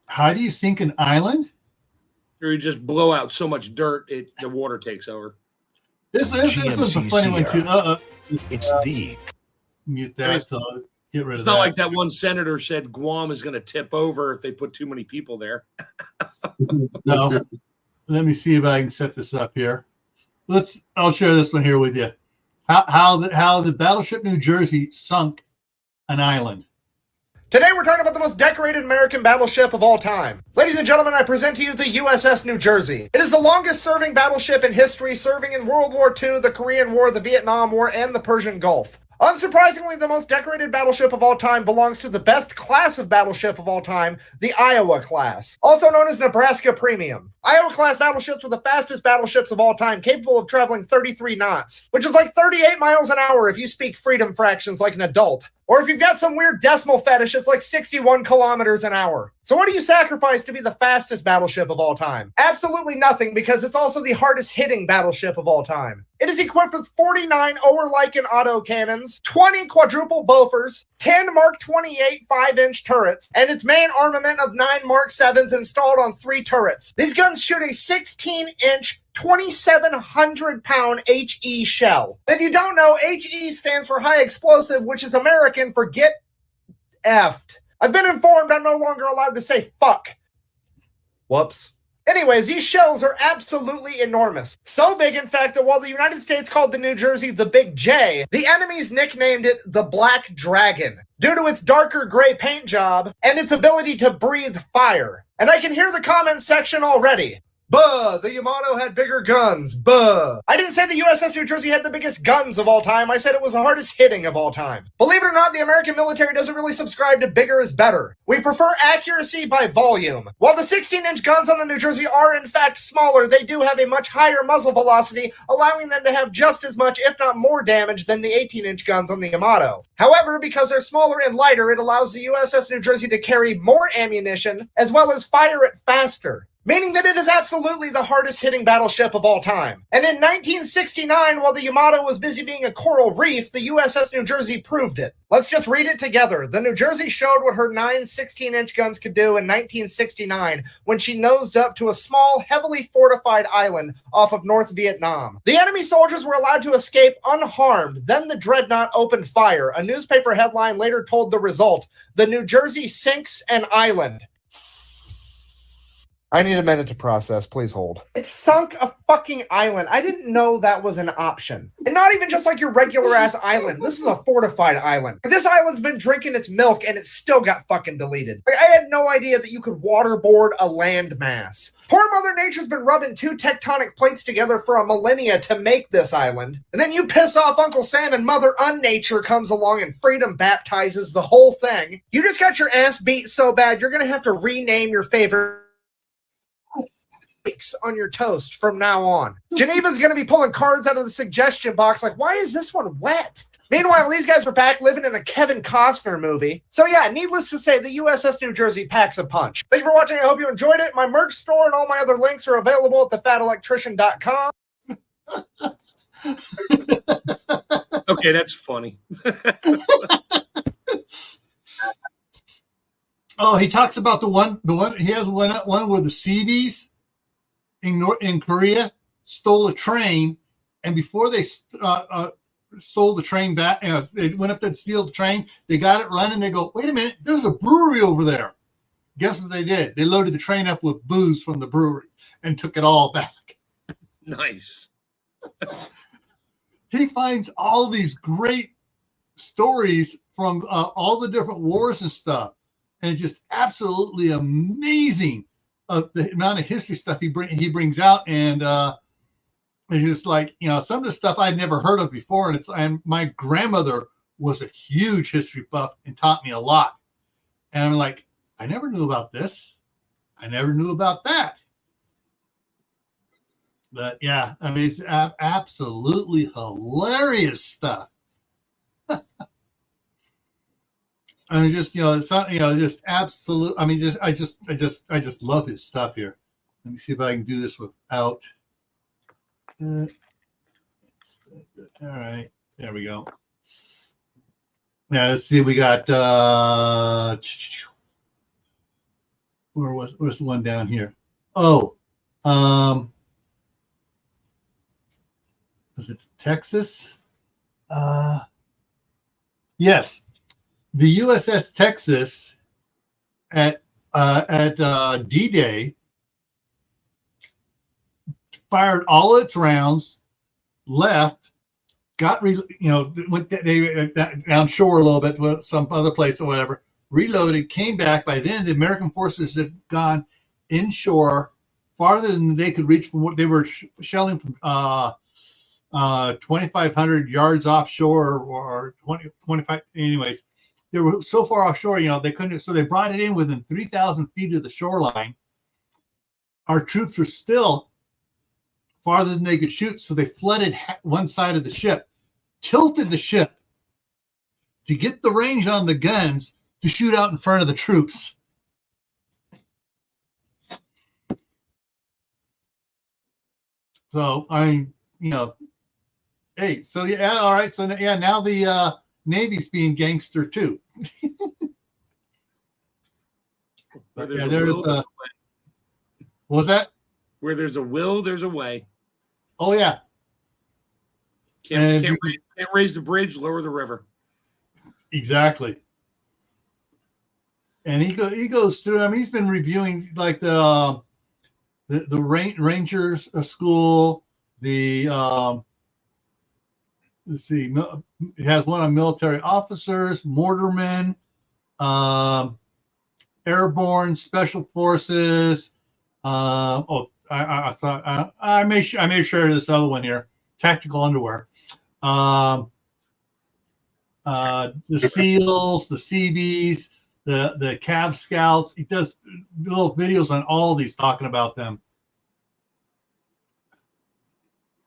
How do you sink an island? Or you just blow out so much dirt, the water takes over. This is a funny one too. It's the mute that. So get rid it's of not that. like that one senator said Guam is going to tip over if they put too many people there. No. Let me see if I can set this up here. I'll share this one here with you. How the battleship New Jersey sunk an island. Today we're talking about the most decorated American battleship of all time. Ladies and gentlemen, I present to you the USS New Jersey. It is the longest serving battleship in history, serving in World War II, the Korean War, the Vietnam War, and the Persian Gulf. Unsurprisingly, the most decorated battleship of all time belongs to the best class of battleship of all time, the Iowa class, also known as Nebraska Premium. Iowa class battleships were the fastest battleships of all time, capable of traveling 33 knots, which is like 38 miles an hour if you speak freedom fractions like an adult. Or if you've got some weird decimal fetish, it's like 61 kilometers an hour. So what do you sacrifice to be the fastest battleship of all time? Absolutely nothing, because it's also the hardest hitting battleship of all time. It is equipped with 49 Oerlikon autocannons, 20 quadruple Bofors, 10 Mark 28 5-inch turrets, and its main armament of 9 Mark 7s installed on 3 turrets. These guns shoot a 16-inch 2,700-pound HE shell. If you don't know, HE stands for high explosive, which is American for get effed. I've been informed I'm no longer allowed to say fuck. Whoops. Anyways, these shells are absolutely enormous. So big, in fact, that while the United States called the New Jersey the Big J, the enemies nicknamed it the Black Dragon, due to its darker gray paint job and its ability to breathe fire. And I can hear the comments section already. Buh, the Yamato had bigger guns. Buh. I didn't say the USS New Jersey had the biggest guns of all time. I said it was the hardest hitting of all time. Believe it or not, the American military doesn't really subscribe to bigger is better. We prefer accuracy by volume. While the 16-inch guns on the New Jersey are in fact smaller, they do have a much higher muzzle velocity, allowing them to have just as much, if not more damage than the 18-inch guns on the Yamato. However, because they're smaller and lighter, it allows the USS New Jersey to carry more ammunition, as well as fire it faster, meaning that it is absolutely the hardest hitting battleship of all time. And in 1969, while the Yamato was busy being a coral reef, the USS New Jersey proved it. Let's just read it together. The New Jersey showed what her 9 16-inch guns could do in 1969 when she nosed up to a small, heavily fortified island off of North Vietnam. The enemy soldiers were allowed to escape unharmed. Then the dreadnought opened fire. A newspaper headline later told the result: the New Jersey sinks an island. I need a minute to process. Please hold. It sunk a fucking island. I didn't know that was an option. And not even just like your regular ass island. This is a fortified island. This island's been drinking its milk and it still got fucking deleted. Like, I had no idea that you could waterboard a landmass. Poor Mother Nature's been rubbing 2 tectonic plates together for a millennia to make this island. And then you piss off Uncle Sam and Mother Unnature comes along and freedom baptizes the whole thing. You just got your ass beat so bad you're gonna have to rename your favorite on your toast from now on. Geneva's going to be pulling cards out of the suggestion box like, why is this one wet? Meanwhile, these guys are back living in a Kevin Costner movie. So yeah, needless to say, the USS New Jersey packs a punch. Thank you for watching. I hope you enjoyed it. My merch store and all my other links are available at thefatelectrician.com. Okay, that's funny. Oh, he talks about the one. He has one where the Seabees in Korea stole a train, and before they stole the train back, they went up there to steal the train. They got it running. They go, wait a minute, there's a brewery over there. Guess what they did? They loaded the train up with booze from the brewery and took it all back. Nice. He finds all these great stories from all the different wars and stuff, and just absolutely amazing of the amount of history stuff he brings out. And it's just like, some of the stuff I'd never heard of before. And my grandmother was a huge history buff and taught me a lot. And I'm like, I never knew about this. I never knew about that. But yeah, I mean, it's absolutely hilarious stuff. I mean, just it's not, just absolute. I mean, I just love his stuff here. Let me see if I can do this without. All right, there we go. Now let's see. We got where's the one down here? Oh, was it Texas? Yes. The USS Texas at D-Day fired all its rounds, left, went down shore a little bit to some other place or whatever, reloaded, came back. By then, the American forces had gone inshore farther than they could reach from what they were shelling from 2,500 yards offshore or 25. Anyways, they were so far offshore, they couldn't. So they brought it in within 3,000 feet of the shoreline. Our troops were still farther than they could shoot, so they flooded one side of the ship, tilted the ship to get the range on the guns to shoot out in front of the troops. So I mean, hey, so yeah, all right, so yeah, now the Navy's being gangster too. But yeah, what was that? Where there's a will, there's a way. Oh yeah. Can't raise the bridge, lower the river. Exactly. And he goes through. I mean, he's been reviewing like the Rangers school. Let's see. It has one on military officers, mortarmen, airborne, special forces. I may share this other one here. Tactical underwear. The SEALs, the Seabees, the Cav Scouts. He does little videos on all of these talking about them.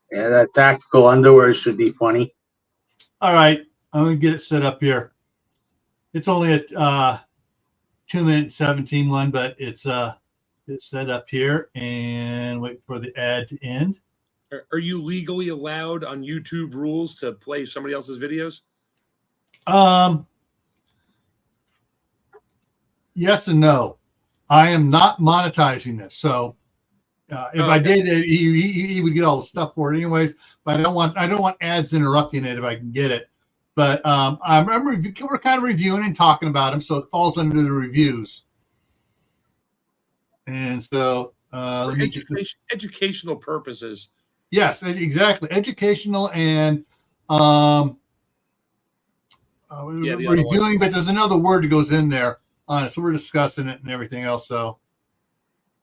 Yeah, that tactical underwear should be funny. All right, I'm gonna get it set up here. It's only a 2-minute 17 one, but it's set up here, and wait for the ad to end. Are you legally allowed on YouTube rules to play somebody else's videos? Yes and no. I am not monetizing this, so if I did, he would get all the stuff for it anyways. But I don't want ads interrupting it if I can get it. But we're kind of reviewing and talking about them, so it falls under the reviews. And so for educational purposes. Yes, exactly. Educational and reviewing, but there's another word that goes in there on it. So we're discussing it and everything else. So,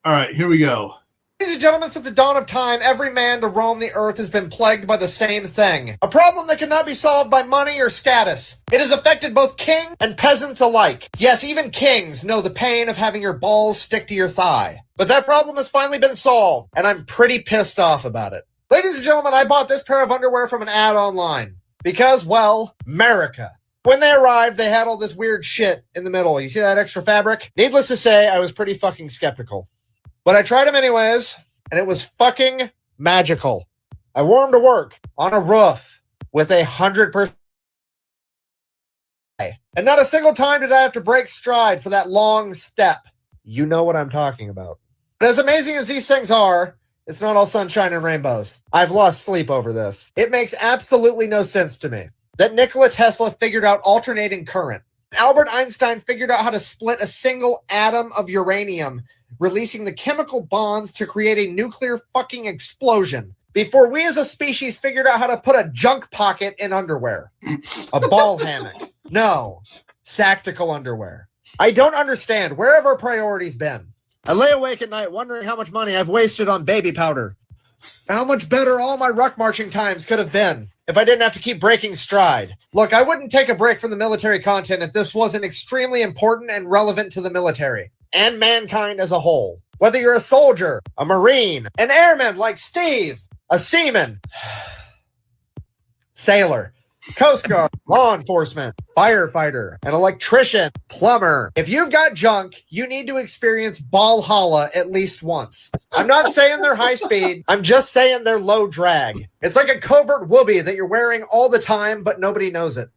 all right, here we go. Ladies and gentlemen, since the dawn of time, every man to roam the earth has been plagued by the same thing. A problem that cannot be solved by money or status. It has affected both king and peasants alike. Yes, even kings know the pain of having your balls stick to your thigh. But that problem has finally been solved, and I'm pretty pissed off about it. Ladies and gentlemen, I bought this pair of underwear from an ad online. Because, well, America. When they arrived, they had all this weird shit in the middle. You see that extra fabric? Needless to say, I was pretty fucking skeptical. But I tried them anyways, and it was fucking magical. I wore them to work on a roof with 100% And not a single time did I have to break stride for that long step. You know what I'm talking about. But as amazing as these things are, it's not all sunshine and rainbows. I've lost sleep over this. It makes absolutely no sense to me that Nikola Tesla figured out alternating current. Albert Einstein figured out how to split a single atom of uranium, releasing the chemical bonds to create a nuclear fucking explosion, before we as a species figured out how to put a junk pocket in underwear. A ball hammock. No. Sactical underwear. I don't understand. Where have our priorities been? I lay awake at night wondering how much money I've wasted on baby powder. How much better all my ruck marching times could have been if I didn't have to keep breaking stride. Look, I wouldn't take a break from the military content if this wasn't extremely important and relevant to the military and mankind as a whole. Whether you're a soldier, a Marine, an airman like Steve, a seaman, sailor, Coast Guard, law enforcement, firefighter, an electrician, plumber. If you've got junk, you need to experience Valhalla at least once. I'm not saying they're high speed. I'm just saying they're low drag. It's like a covert whoopee that you're wearing all the time, but nobody knows it.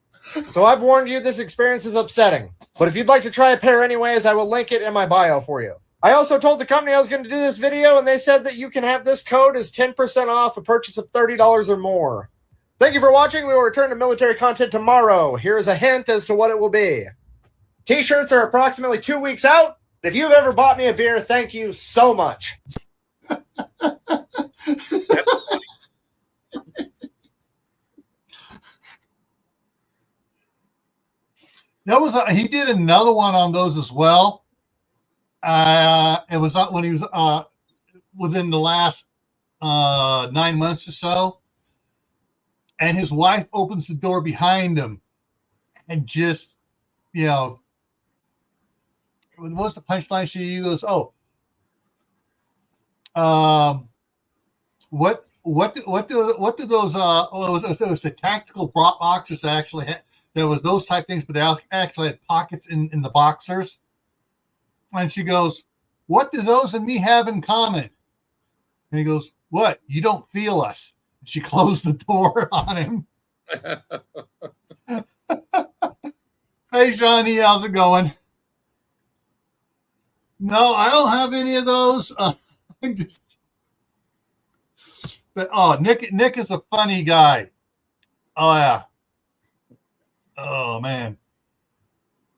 So I've warned you, this experience is upsetting. But if you'd like to try a pair anyways, I will link it in my bio for you. I also told the company I was going to do this video, and they said that you can have this code as 10% off a purchase of $30 or more. Thank you for watching. We will return to military content tomorrow. Here is a hint as to what it will be. T-shirts are approximately 2 weeks out. If you've ever bought me a beer, thank you so much. He did another one on those as well. It was when he was within the last 9 months or so. And his wife opens the door behind him and just, you know, what's the punchline? She goes, what do those, it was the tactical boxers that actually had, there was those type things, but they actually had pockets in the boxers. And she goes, what do those and me have in common? And he goes, what? You don't feel us. She closed the door on him. Hey, Johnny, how's it going? No, I don't have any of those. Nick is a funny guy. Oh yeah. Oh man.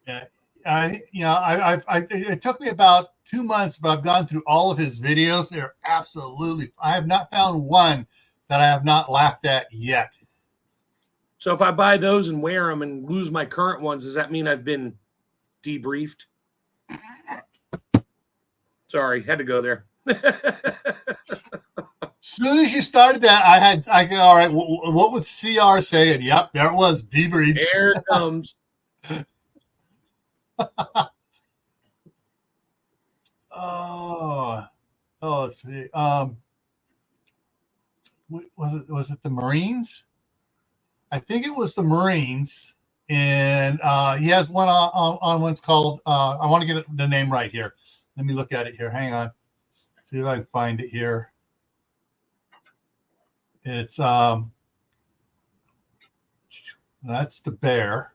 Yeah. It took me about 2 months, but I've gone through all of his videos. They're absolutely. I have not found one that I have not laughed at yet. So if I buy those and wear them and lose my current ones, does that mean I've been debriefed? Sorry, had to go there. Soon as you started that, I go, all right, what would CR say? And yep, there it was, debrief. There it comes. Let's see. Was it the Marines? I think it was the Marines, and he has one on one's called. I want to get the name right here. Let me look at it here. Hang on, see if I can find it here. It's that's the bear.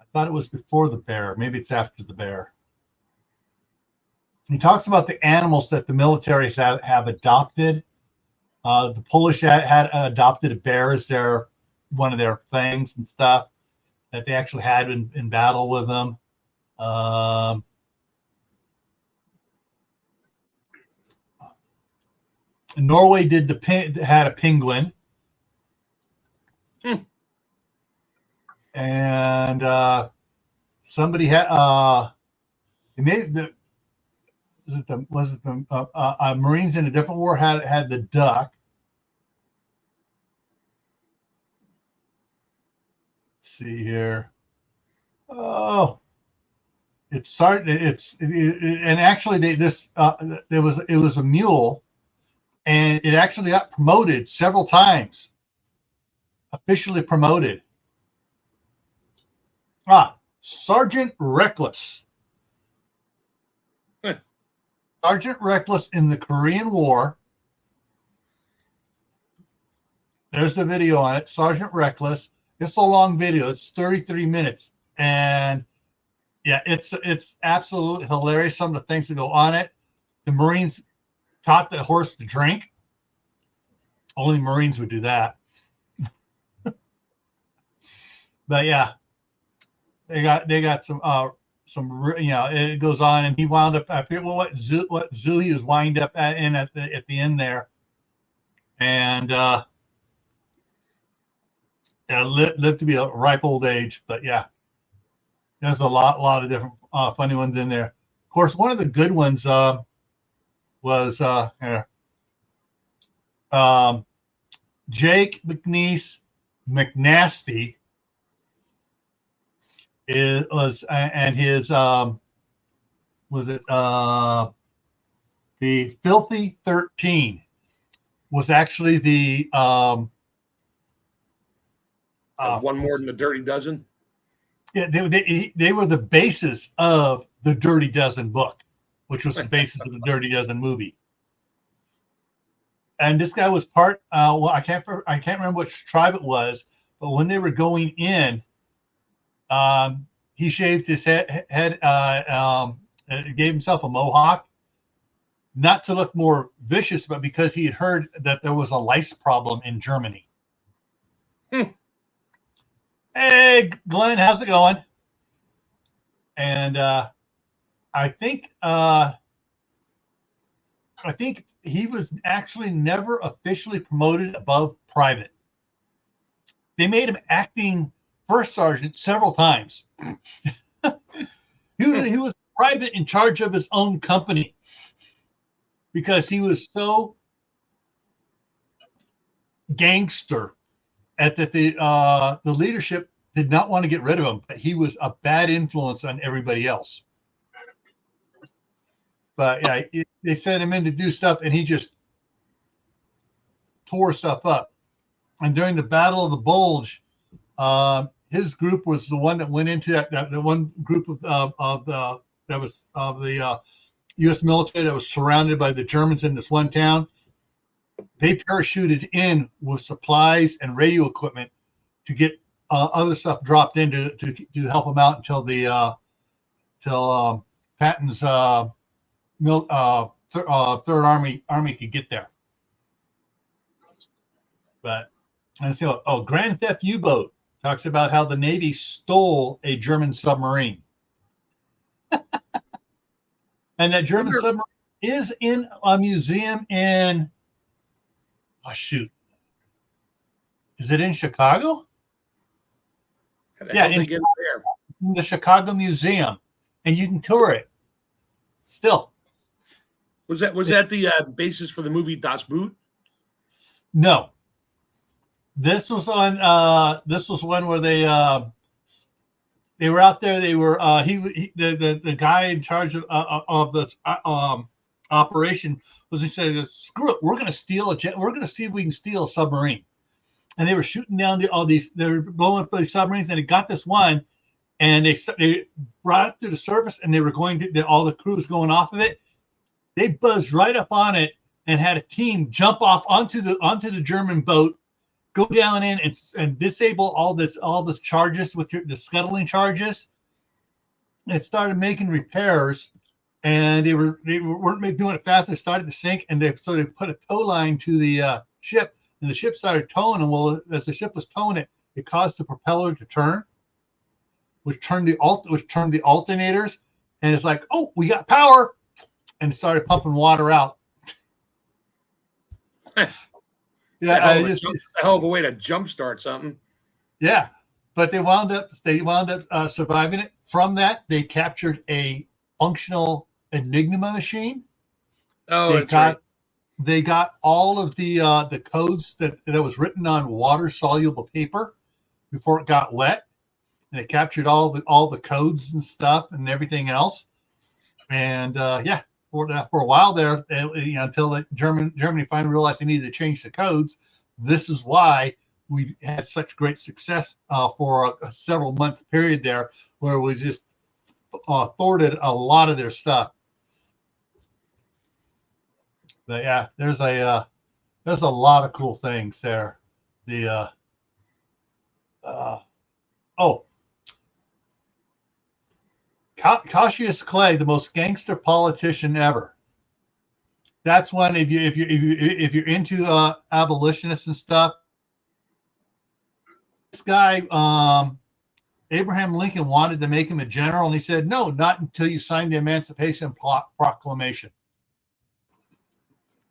I thought it was before the bear. Maybe it's after the bear. He talks about the animals that the militaries have adopted. The Polish had adopted a bear as one of their things and stuff that they actually had in battle with them. Norway had a penguin, and somebody had they made the. Was it the Marines in a different war had the duck? Let's see here. Oh, it's starting. And actually it was a mule, and it actually got promoted several times. Officially promoted. Sergeant Reckless. Sergeant Reckless in the Korean War. There's the video on it. Sergeant Reckless. It's a long video. It's 33 minutes. And yeah, it's absolutely hilarious. Some of the things that go on it. The Marines taught the horse to drink. Only Marines would do that. But yeah, they got some it goes on, and he wound up. I forget what zoo he was wind up at the end there, and lived to be a ripe old age. But yeah, there's a lot of different funny ones in there. Of course, one of the good ones was Jake McNasty and his was it the Filthy 13 was actually the one more than the Dirty Dozen. Yeah, they were the basis of the Dirty Dozen book, which was the basis of the Dirty Dozen movie. And this guy was part. Well, I can't remember which tribe it was, but when they were going in, he shaved his head, gave himself a mohawk, not to look more vicious, but because he had heard that there was a lice problem in Germany. Hey, Glenn, how's it going? And I think he was actually never officially promoted above private. They made him acting first sergeant several times. He was private in charge of his own company because he was so gangster at that the leadership did not want to get rid of him, but he was a bad influence on everybody else. But yeah, they sent him in to do stuff, and he just tore stuff up. And during the Battle of the Bulge, his group was the one that went into the one group of the U.S. military that was surrounded by the Germans in this one town. They parachuted in with supplies and radio equipment to get other stuff dropped in to help them out until Patton's Third Army could get there. But let's see. Grand Theft U-Boat talks about how the Navy stole a German submarine. And that German submarine is in a museum in, is it in Chicago? Yeah, in the Chicago Museum, and you can tour it. Still, was that the basis for the movie Das Boot? No, this was on. This was one where they were out there. They were the guy in charge of this operation was saying, "Screw it, we're going to steal a jet. We're going to see if we can steal a submarine." And they were shooting down they were blowing up these submarines, and they got this one, and they brought it to the surface, and they were all the crews going off of it. They buzzed right up on it and had a team jump off onto the German boat, go down in and disable all the charges with the scuttling charges. And it started making repairs, and they weren't doing it fast. They started to sink, and they put a tow line to the ship. And the ship started towing, and as the ship was towing it, it caused the propeller to turn, which turned the alternators, and it's like, oh, we got power, and it started pumping water out. Yeah, a hell of a way to jumpstart something. Yeah, but they wound up surviving it. From that, they captured a functional Enigma machine. Oh, that's right. They got all of the codes that was written on water soluble paper before it got wet, and they captured all the codes and stuff and everything else. And for a while there, until Germany finally realized they needed to change the codes. This is why we had such great success for a several month period there, where we just thwarted a lot of their stuff. But yeah, there's a lot of cool things there. Cassius Clay, the most gangster politician ever. That's one. If you're into abolitionists and stuff, this guy Abraham Lincoln wanted to make him a general, and he said, "No, not until you sign the Emancipation Proclamation."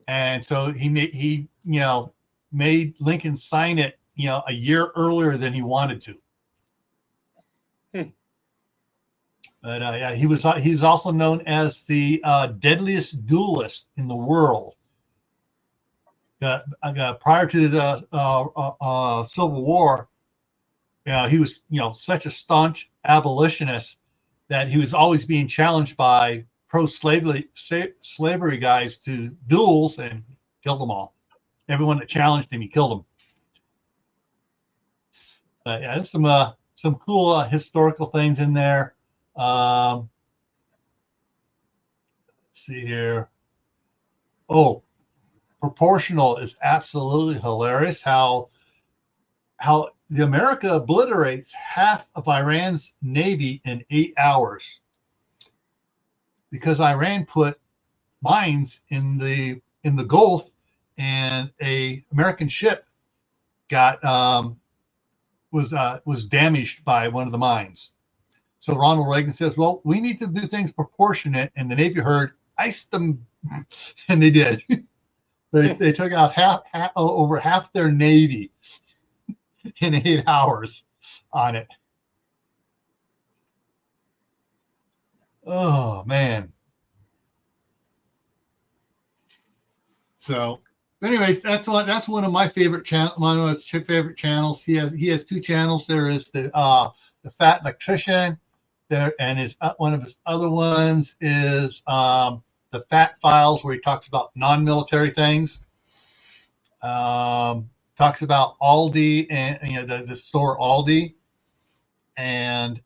And so he made Lincoln sign it, a year earlier than he wanted to. But yeah, he's also known as the deadliest duelist in the world. Prior to the Civil War, he was such a staunch abolitionist that he was always being challenged by pro-slavery guys to duels, and killed them all. Everyone that challenged him, he killed them. Yeah, there's some cool historical things in there. Let's see here. Oh, proportional is absolutely hilarious. How the America obliterates half of Iran's navy in 8 hours because Iran put mines in the Gulf, and a American ship was damaged by one of the mines. So Ronald Reagan says, "Well, we need to do things proportionate," and the Navy heard, "Iced them," and they did. They took out over half their navy in 8 hours on it. Oh man. So, anyways, that's one of my favorite one of his favorite channels. He has 2 channels. There is the Fat Electrician there, and one of his other ones is the Fat Files, where he talks about non-military things. Talks about Aldi and the store Aldi, and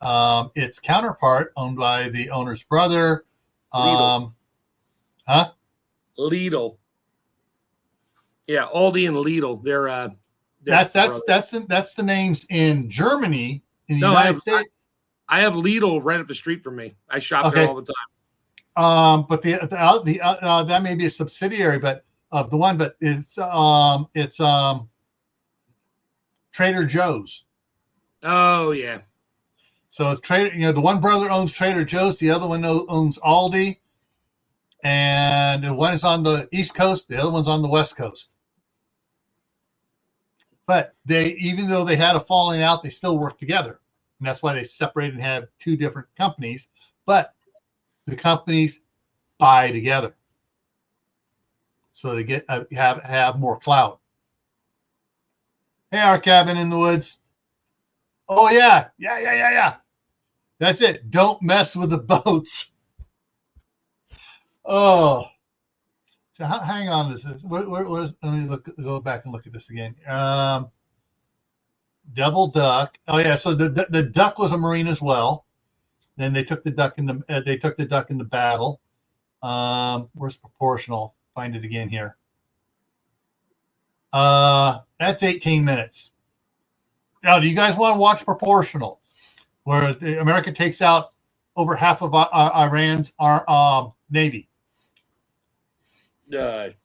its counterpart, owned by the owner's brother. Lidl. Lidl. Yeah, Aldi and Lidl. They're that's the names in Germany. In the United States, I have Lidl right up the street from me. I shop there all the time. But that may be a subsidiary, but of the one, but it's Trader Joe's. Oh yeah. So it's the one brother owns Trader Joe's, the other one owns Aldi, and the one is on the East Coast, the other one's on the West Coast. But even though they had a falling out, they still work together. And that's why they separated and have 2 different companies. But the companies buy together, so they get have more clout. Hey, our cabin in the woods. Oh yeah. That's it. Don't mess with the boats. Oh. So hang on to this. Let me go back and look at this again. Devil duck. Oh yeah. So the duck was a Marine as well. Then they took the duck into battle. Where's proportional? Find it again here. That's 18 minutes. Now, do you guys want to watch proportional, where the America takes out over half of Iran's navy?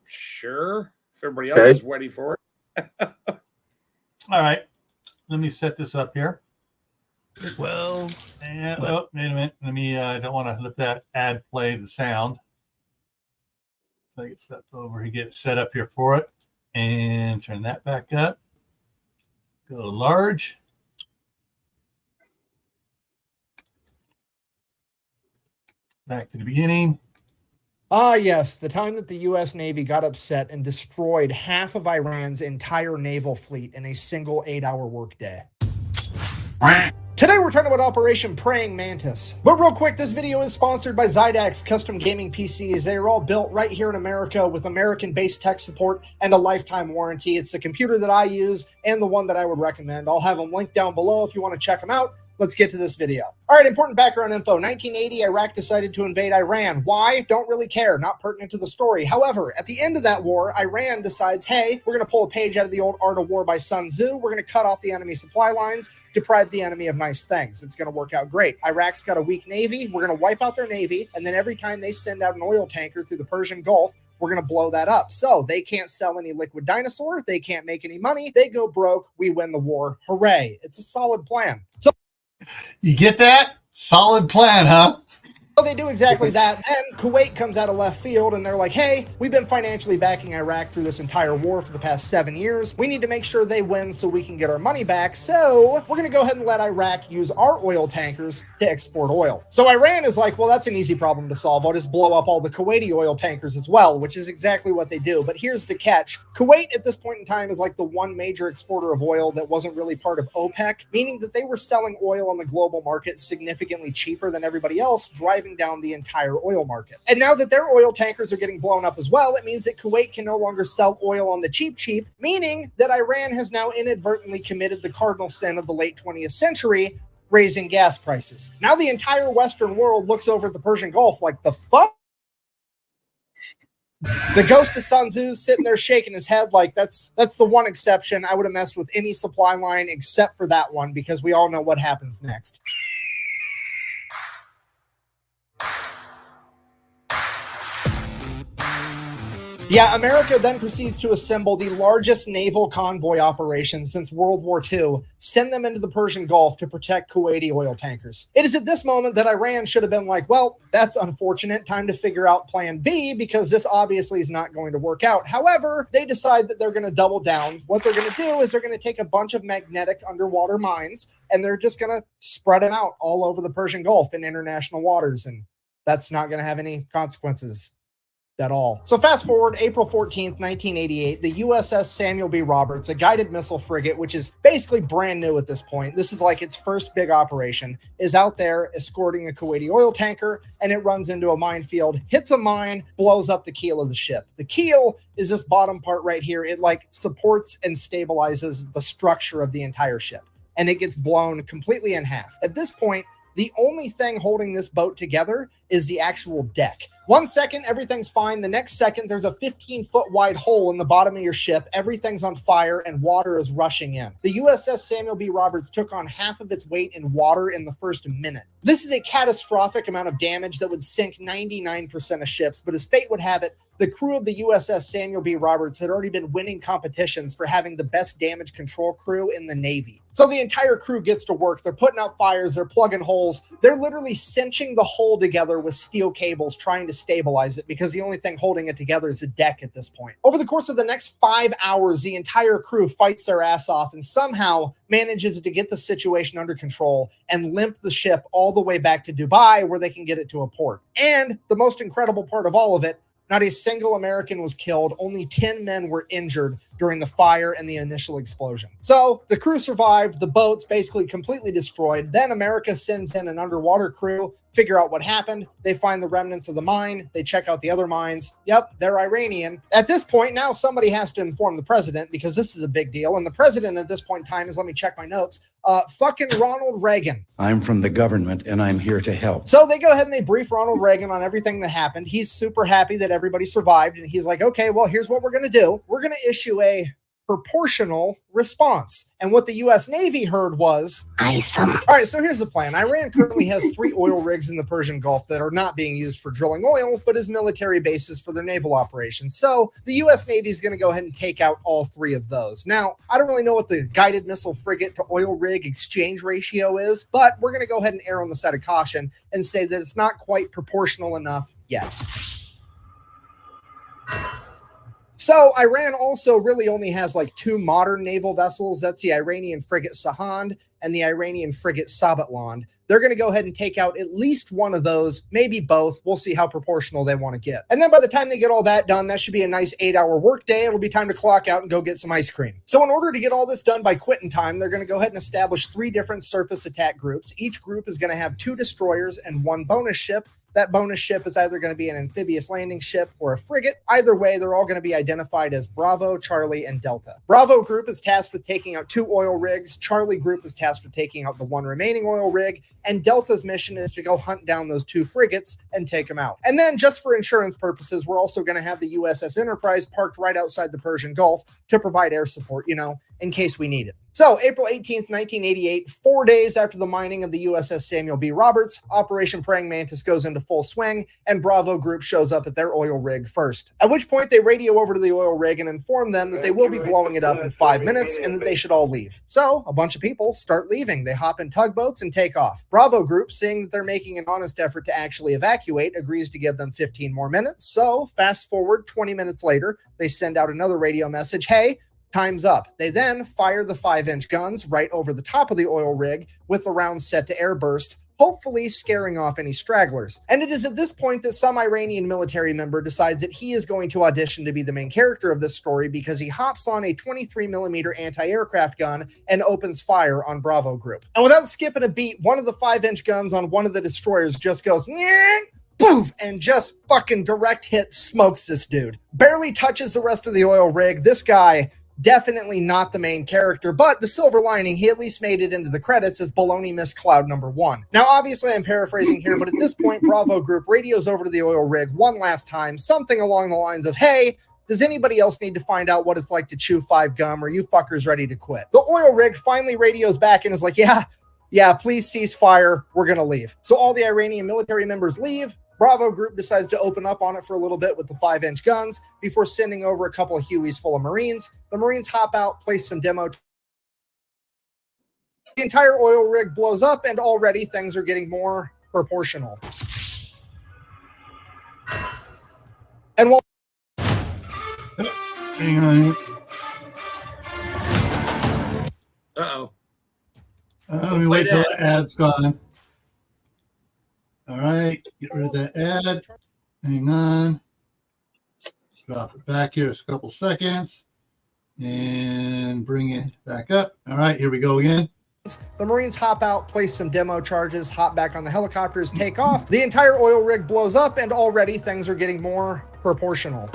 Sure. If everybody else is ready for it. All right. Let me set this up here. Well, wait a minute. Let me. I don't want to let that ad play the sound. So I get steps over. He gets set up here for it, and turn that back up. Go large. Back to the beginning. Ah, yes, the time that the U.S. Navy got upset and destroyed half of Iran's entire naval fleet in a single 8-hour workday. Today we're talking about Operation Praying Mantis. But real quick, this video is sponsored by Zydax Custom Gaming PCs. They are all built right here in America with American-based tech support and a lifetime warranty. It's the computer that I use and the one that I would recommend. I'll have them linked down below if you want to check them out. let's get to this video. All right, important background info. 1980, Iraq decided to invade Iran. Why? Don't really care. Not pertinent to the story. However, at the end of that war, Iran decides, hey, we're going to pull a page out of the old Art of War by Sun Tzu. We're going to cut off the enemy supply lines, deprive the enemy of nice things. It's going to work out great. Iraq's got a weak navy. We're going to wipe out their navy. And then every time they send out an oil tanker through the Persian Gulf, we're going to blow that up. So they can't sell any liquid dinosaur. They can't make any money. They go broke. We win the war. Hooray. It's a solid plan. So you get that? Solid plan, huh? they do exactly that. Then Kuwait comes out of left field and they're like, hey, we've been financially backing Iraq through this entire war for the past 7 years. We need to make sure they win so we can get our money back. So we're going to go ahead and let Iraq use our oil tankers to export oil. So Iran is like, well, that's an easy problem to solve. I'll just blow up all the Kuwaiti oil tankers as well, which is exactly what they do. But here's the catch. Kuwait at this point in time is like the one major exporter of oil that wasn't really part of OPEC, meaning that they were selling oil on the global market significantly cheaper than everybody else, driving down the entire oil market. And now that their oil tankers are getting blown up as well, it means that Kuwait can no longer sell oil on the cheap, meaning that Iran has now inadvertently committed the cardinal sin of the late 20th century, raising gas prices. Now the entire Western world looks over at the Persian Gulf like, the fuck? The ghost of Sun Tzu's sitting there shaking his head like, that's the one exception. I would have messed with any supply line except for that one, because we all know what happens next. Yeah, America then proceeds to assemble the largest naval convoy operation since World War II, send them into the Persian Gulf to protect Kuwaiti oil tankers. It is at this moment that Iran should have been like, well, that's unfortunate, time to figure out plan B, because this obviously is not going to work out. However, they decide that they're going to double down. What they're going to do is they're going to take a bunch of magnetic underwater mines, and they're just going to spread them out all over the Persian Gulf in international waters, and that's not going to have any consequences at all. So fast forward, April 14th, 1988, the USS Samuel B. Roberts, a guided missile frigate, which is basically brand new at this point. This is like its first big operation, is out there escorting a Kuwaiti oil tanker, and it runs into a minefield, hits a mine, blows up the keel of the ship. The keel is this bottom part right here. It like supports and stabilizes the structure of the entire ship, and it gets blown completely in half. At this point, the only thing holding this boat together is the actual deck. 1 second, everything's fine. The next second, there's a 15-foot wide hole in the bottom of your ship. Everything's on fire and water is rushing in. The USS Samuel B. Roberts took on half of its weight in water in the first minute. This is a catastrophic amount of damage that would sink 99% of ships, but as fate would have it, the crew of the USS Samuel B. Roberts had already been winning competitions for having the best damage control crew in the Navy. So the entire crew gets to work. They're putting out fires. They're plugging holes. They're literally cinching the hull together with steel cables, trying to stabilize it, because the only thing holding it together is a deck at this point. Over the course of the next 5 hours, the entire crew fights their ass off and somehow manages to get the situation under control and limp the ship all the way back to Dubai, where they can get it to a port. And the most incredible part of all of it, not a single American was killed. Only 10 men were injured during the fire and the initial explosion. So the crew survived. The boat's basically completely destroyed. Then America sends in an underwater crew, figure out what happened. They find the remnants of the mine. They check out the other mines. Yep, they're Iranian. At this point, now somebody has to inform the president, because this is a big deal. And the president at this point in time is, let me check my notes, fucking Ronald Reagan. I'm from the government and I'm here to help. So they go ahead and they brief Ronald Reagan on everything that happened. He's super happy that everybody survived. And he's like, okay, well, here's what we're going to do. We're going to issue a proportional response. And what the U.S. Navy heard was, awesome. All right, so here's the plan. Iran currently has 3 oil rigs in the Persian Gulf that are not being used for drilling oil, but as military bases for their naval operations. So the U.S. Navy is going to go ahead and take out all 3 of those. Now, I don't really know what the guided missile frigate to oil rig exchange ratio is, but we're going to go ahead and err on the side of caution and say that it's not quite proportional enough yet. So Iran also really only has like 2 modern naval vessels. That's the Iranian frigate Sahand and the Iranian frigate Sabatland. They're going to go ahead and take out at least one of those, maybe both. We'll see how proportional they want to get. And then by the time they get all that done, that should be a nice 8-hour workday. It'll be time to clock out and go get some ice cream. So in order to get all this done by quitting time, they're going to go ahead and establish 3 different surface attack groups. Each group is going to have 2 destroyers and 1 bonus ship. That bonus ship is either going to be an amphibious landing ship or a frigate. Either way, they're all going to be identified as Bravo, Charlie, and Delta. Bravo Group is tasked with taking out 2 oil rigs. Charlie Group is tasked with taking out the 1 remaining oil rig. And Delta's mission is to go hunt down those 2 frigates and take them out. And then, just for insurance purposes, we're also going to have the USS Enterprise parked right outside the Persian Gulf to provide air support, in case we need it. So, April 18th, 1988, 4 days after the mining of the USS Samuel B. Roberts, Operation Praying Mantis goes into full swing, and Bravo Group shows up at their oil rig first. At which point, they radio over to the oil rig and inform them that they will be blowing it up in 5 minutes and that they should all leave. So, a bunch of people start leaving. They hop in tugboats and take off. Bravo Group, seeing that they're making an honest effort to actually evacuate, agrees to give them 15 more minutes. So, fast forward 20 minutes later, they send out another radio message, hey, time's up. They then fire the 5-inch guns right over the top of the oil rig with the rounds set to airburst, hopefully scaring off any stragglers. And it is at this point that some Iranian military member decides that he is going to audition to be the main character of this story because he hops on a 23mm anti-aircraft gun and opens fire on Bravo Group. And without skipping a beat, one of the 5-inch guns on one of the destroyers just goes, poof, and just fucking direct hit smokes this dude. Barely touches the rest of the oil rig. This guy, definitely not the main character, but the silver lining, he at least made it into the credits as Baloney Miss Cloud number 1. Now, obviously, I'm paraphrasing here, but at this point, Bravo Group radios over to the oil rig one last time, something along the lines of, hey, does anybody else need to find out what it's like to chew 5 gum? Or are you fuckers ready to quit? The oil rig finally radios back and is like, yeah, please cease fire. We're going to leave. So all the Iranian military members leave. Bravo Group decides to open up on it for a little bit with the 5-inch guns before sending over a couple of Hueys full of Marines. The Marines hop out, place some demo. The entire oil rig blows up, and already things are getting more proportional. And while Hang on. Uh-oh. Let me wait till the ad's gone. All right, get rid of that ad. Hang on. Drop it back here a couple seconds and bring it back up. All right, here we go again. the Marines hop out, place some demo charges, hop back on the helicopters, take off. The entire oil rig blows up, and already things are getting more proportional.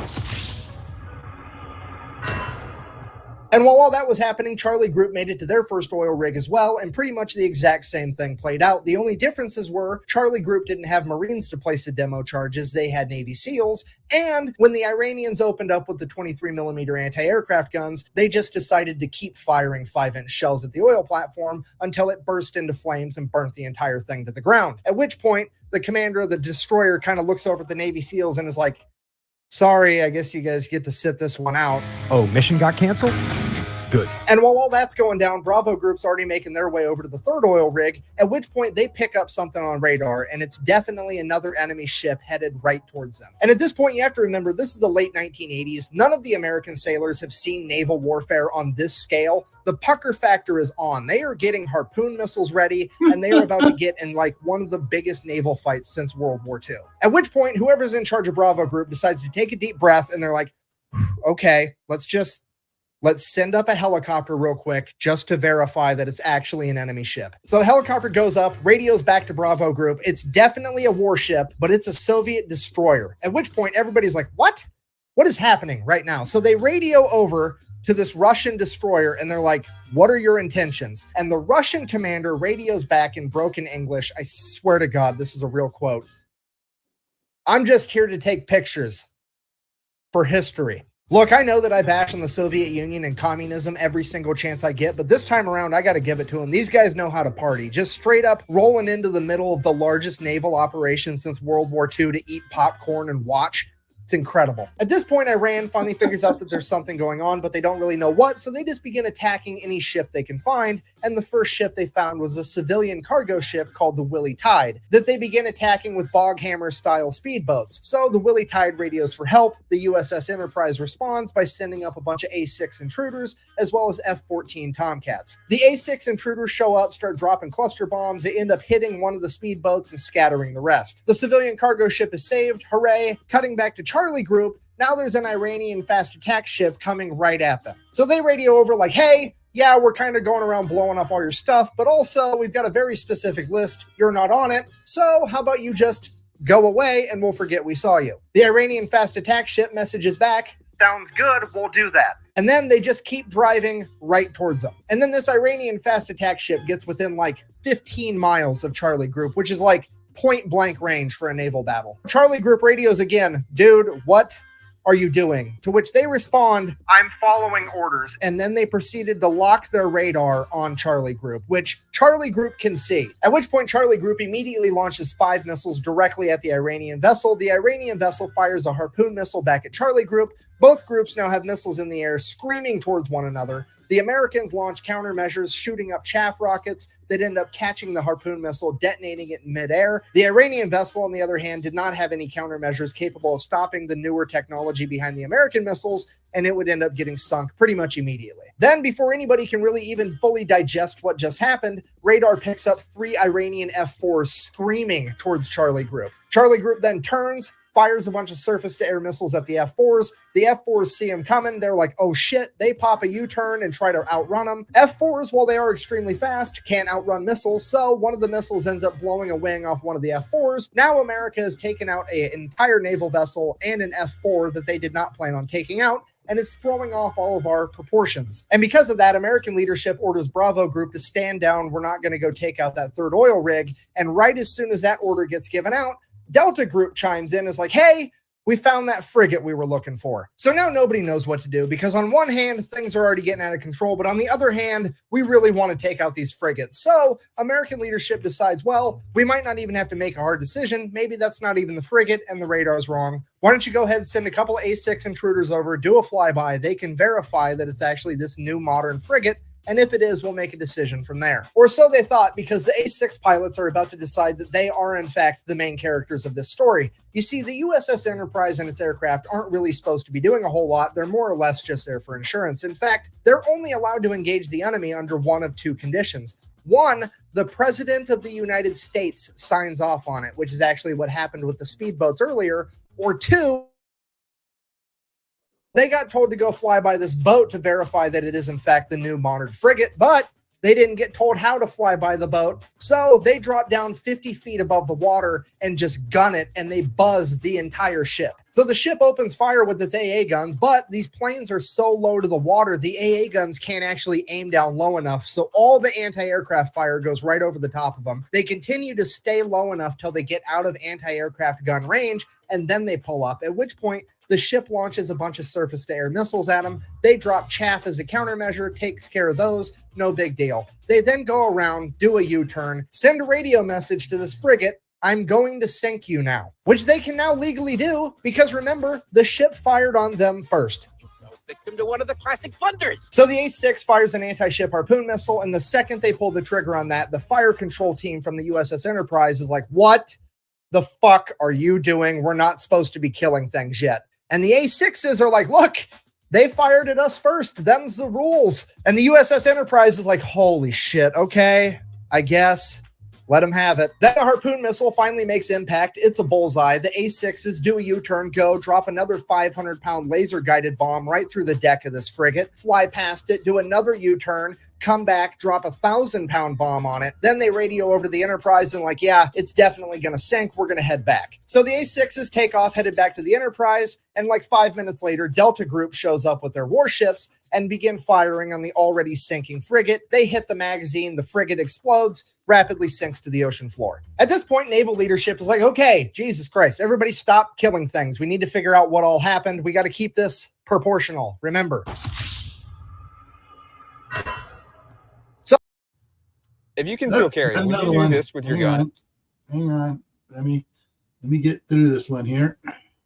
And while all that was happening, Charlie Group made it to their first oil rig as well, and pretty much the exact same thing played out. The only differences were Charlie Group didn't have Marines to place the demo charges, they had Navy SEALs, and when the Iranians opened up with the 23mm anti-aircraft guns, they just decided to keep firing 5-inch shells at the oil platform until it burst into flames and burnt the entire thing to the ground. At which point, the commander of the destroyer kind of looks over at the Navy SEALs and is like, "Sorry, I guess you guys get to sit this one out." Oh, mission got canceled? Good. And while all that's going down, Bravo Group's already making their way over to the third oil rig, at which point they pick up something on radar, and it's definitely another enemy ship headed right towards them. And at this point, you have to remember, this is the late 1980s. None of the American sailors have seen naval warfare on this scale. The pucker factor is on. They are getting harpoon missiles ready, and they are about to get in like one of the biggest naval fights since World War II. At which point, whoever's in charge of Bravo Group decides to take a deep breath, and they're like, okay, let's send up a helicopter real quick just to verify that it's actually an enemy ship. So the helicopter goes up, radios back to Bravo Group. It's definitely a warship, but it's a Soviet destroyer. At which point, everybody's like, what? What is happening right now? So they radio over to this Russian destroyer, and they're like, what are your intentions? And the Russian commander radios back in broken English. I swear to God, this is a real quote. "I'm just here to take pictures for history. Look, I know that I bash on the Soviet Union and communism every single chance I get, but this time around, I got to give it to them. These guys know how to party. Just straight up rolling into the middle of the largest naval operation since World War II to eat popcorn and watch. It's incredible." At this point, Iran finally figures out that there's something going on, but they don't really know what, so they just begin attacking any ship they can find, and the first ship they found was a civilian cargo ship called the Willie Tide that they begin attacking with Boghammer-style speedboats. So the Willie Tide radios for help. The USS Enterprise responds by sending up a bunch of A-6 intruders, as well as F-14 Tomcats. The A-6 intruders show up, start dropping cluster bombs. They end up hitting one of the speedboats and scattering the rest. The civilian cargo ship is saved. Hooray! Cutting back to Charlie Group, now there's an Iranian fast attack ship coming right at them. So they radio over like, hey, yeah, we're kind of going around blowing up all your stuff, but also we've got a very specific list. You're not on it. So how about you just go away and we'll forget we saw you. The Iranian fast attack ship messages back, sounds good, we'll do that. And then they just keep driving right towards them. And then this Iranian fast attack ship gets within like 15 miles of Charlie Group, which is like point blank range for a naval battle. Charlie Group radios again, dude, what are you doing? To which they respond, I'm following orders. And then they proceeded to lock their radar on Charlie Group, which Charlie Group can see. At which point Charlie Group immediately launches 5 missiles directly at the Iranian vessel. The Iranian vessel fires a harpoon missile back at Charlie Group. Both groups now have missiles in the air screaming towards one another. The Americans launch countermeasures, shooting up chaff rockets that end up catching the harpoon missile, detonating it in midair. The Iranian vessel, on the other hand, did not have any countermeasures capable of stopping the newer technology behind the American missiles, and it would end up getting sunk pretty much immediately. Then, before anybody can really even fully digest what just happened, radar picks up 3 Iranian F-4s screaming towards Charlie Group. Charlie Group then turns, fires a bunch of surface-to-air missiles at the F-4s. The F-4s see them coming. They're like, oh shit. They pop a U-turn and try to outrun them. F-4s, while they are extremely fast, can't outrun missiles, so one of the missiles ends up blowing a wing off one of the F-4s. Now America has taken out an entire naval vessel and an F-4 that they did not plan on taking out, and it's throwing off all of our proportions. And because of that, American leadership orders Bravo Group to stand down. We're not going to go take out that 3rd oil rig. And right as soon as that order gets given out, Delta Group chimes in, is like, hey, we found that frigate we were looking for. So now nobody knows what to do, because on one hand, things are already getting out of control, but on the other hand, we really want to take out these frigates. So American leadership decides, well, we might not even have to make a hard decision. Maybe that's not even the frigate and the radar's wrong. Why don't you go ahead and send a couple of A6 intruders over, do a flyby. They can verify that it's actually this new modern frigate. And if it is, we'll make a decision from there. Or so they thought, because the A6 pilots are about to decide that they are, in fact, the main characters of this story. You see, the USS Enterprise and its aircraft aren't really supposed to be doing a whole lot. They're more or less just there for insurance. In fact, they're only allowed to engage the enemy under one of 2 conditions. One, the President of the United States signs off on it, which is actually what happened with the speedboats earlier. Or 2, they got told to go fly by this boat to verify that it is, in fact, the new modern frigate, but they didn't get told how to fly by the boat. So they drop down 50 feet above the water and just gun it, and they buzz the entire ship. So the ship opens fire with its AA guns, but these planes are so low to the water, the AA guns can't actually aim down low enough. So all the anti-aircraft fire goes right over the top of them. They continue to stay low enough till they get out of anti-aircraft gun range, and then they pull up, at which point the ship launches a bunch of surface-to-air missiles at them. They drop chaff as a countermeasure, takes care of those, no big deal. They then go around, do a U-turn, send a radio message to this frigate, I'm going to sink you now, which they can now legally do because, remember, the ship fired on them first. Victim to one of the classic blunders. So the A6 fires an anti-ship harpoon missile, and the second they pull the trigger on that, the fire control team from the USS Enterprise is like, what the fuck are you doing? We're not supposed to be killing things yet. And the A6s are like, look, they fired at us first. Them's the rules. And the USS Enterprise is like, holy shit. Okay, I guess. Let them have it. Then a harpoon missile finally makes impact. It's a bullseye. The A6s do a U-turn, go, drop another 500-pound laser-guided bomb right through the deck of this frigate, fly past it, do another U-turn, come back, drop a 1,000-pound bomb on it. Then they radio over to the Enterprise and like, yeah, it's definitely going to sink. We're going to head back. So the A6s take off, headed back to the Enterprise, and like 5 minutes later, Delta Group shows up with their warships and begin firing on the already sinking frigate. They hit the magazine, the frigate explodes, rapidly sinks to the ocean floor. At this point, naval leadership is like, okay, Jesus Christ, everybody stop killing things. We need to figure out what all happened. We got to keep this proportional, remember. So, if you can still carry, would you do this with your gun? Hang on. Let me get through this one here.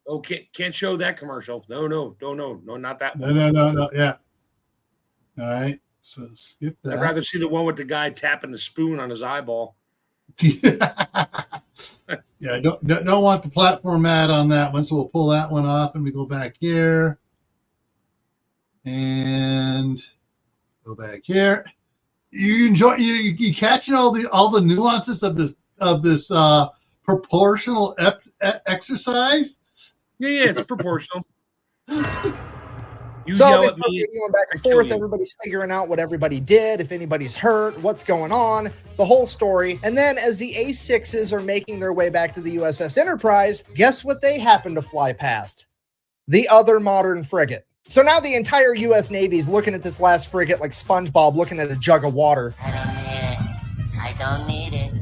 Okay, can't show that commercial. No, not that one. No. Yeah. All right. So skip that. I'd rather see the one with the guy tapping the spoon on his eyeball. Yeah, don't want the platform ad on that one, so we'll pull that one off and we go back here and go back here. You enjoy you catching all the nuances of this proportional exercise? Yeah, it's proportional. You So yell they at start me, going back and I kill forth. you. Everybody's figuring out what everybody did, if anybody's hurt, what's going on, the whole story. And then as the A6s are making their way back to the USS Enterprise, guess what they happen to fly past? The other modern frigate. So now the entire U.S. Navy is looking at this last frigate like SpongeBob looking at a jug of water. I don't need it. I don't need it.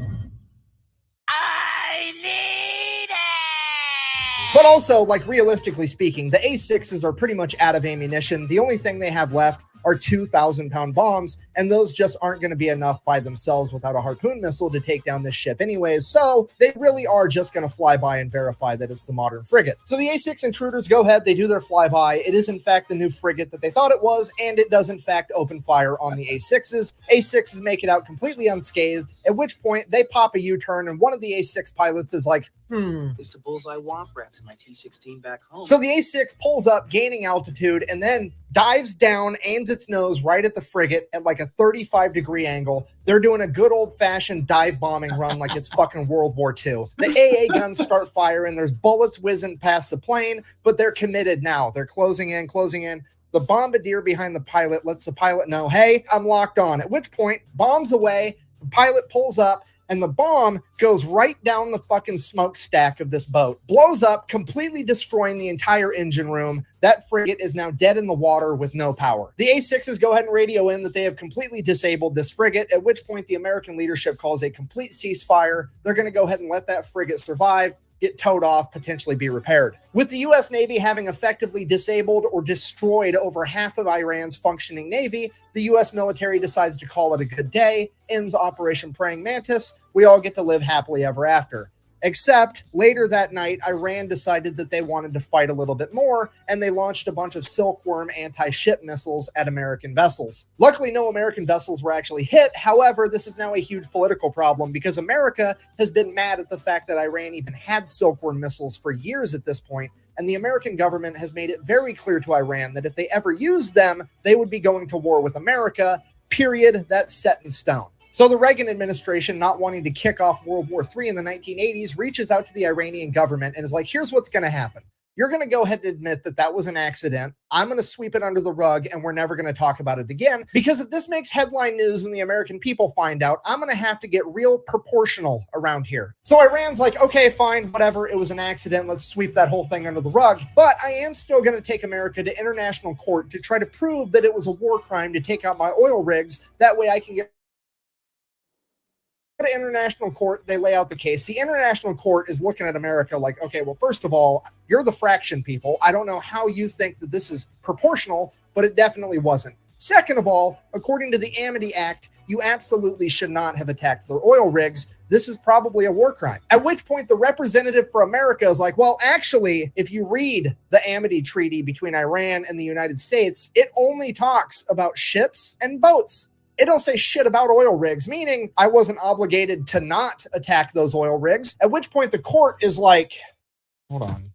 I need it! But also, like, realistically speaking, the A6s are pretty much out of ammunition. The only thing they have left are 2,000-pound bombs, and those just aren't going to be enough by themselves without a harpoon missile to take down this ship anyways, so they really are just going to fly by and verify that it's the modern frigate. So the A6 intruders go ahead, they do their flyby. It is in fact the new frigate that they thought it was, and it does in fact open fire on the A6s. A6s make it out completely unscathed, at which point they pop a U-turn, and one of the A6 pilots is like, It's the bullseye womp rats in my T-16 back home. So the A6 pulls up, gaining altitude, and then dives down, aims its nose right at the frigate at like a 35-degree angle. They're doing a good old-fashioned dive bombing run like it's fucking World War II. The AA guns start firing. There's bullets whizzing past the plane, but they're committed now. They're closing in, closing in. The bombardier behind the pilot lets the pilot know, hey, I'm locked on. At which point, bombs away, the pilot pulls up, and the bomb goes right down the fucking smokestack of this boat. Blows up, completely destroying the entire engine room. That frigate is now dead in the water with no power. The A6s go ahead and radio in that they have completely disabled this frigate, at which point the American leadership calls a complete ceasefire. They're going to go ahead and let that frigate survive, get towed off, potentially be repaired. With the U.S. Navy having effectively disabled or destroyed over half of Iran's functioning navy, the U.S. military decides to call it a good day, ends Operation Praying Mantis. We all get to live happily ever after. Except later that night, Iran decided that they wanted to fight a little bit more, and they launched a bunch of Silkworm anti-ship missiles at American vessels. Luckily, no American vessels were actually hit. However, this is now a huge political problem because America has been mad at the fact that Iran even had Silkworm missiles for years at this point, and the American government has made it very clear to Iran that if they ever used them, they would be going to war with America, period. That's set in stone. So the Reagan administration, not wanting to kick off World War III in the 1980s, reaches out to the Iranian government and is like, here's what's going to happen. You're going to go ahead and admit that that was an accident. I'm going to sweep it under the rug, and we're never going to talk about it again. Because if this makes headline news and the American people find out, I'm going to have to get real proportional around here. So Iran's like, okay, fine, whatever. It was an accident. Let's sweep that whole thing under the rug. But I am still going to take America to international court to try to prove that it was a war crime to take out my oil rigs. That way I can get to international court. They lay out the case. The international court is looking at America like, okay, well, first of all, you're the fraction people. I don't know how you think that this is proportional, but it definitely wasn't. Second of all, according to the Amity Act, you absolutely should not have attacked their oil rigs. This is probably a war crime. At which point the representative for America is like, well, actually, if you read the Amity Treaty between Iran and the United States, it only talks about ships and boats. It don't say shit about oil rigs, meaning I wasn't obligated to not attack those oil rigs. At which point the court is like, hold on.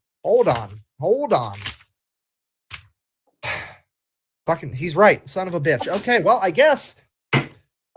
Fucking, he's right, son of a bitch. Okay, well, I guess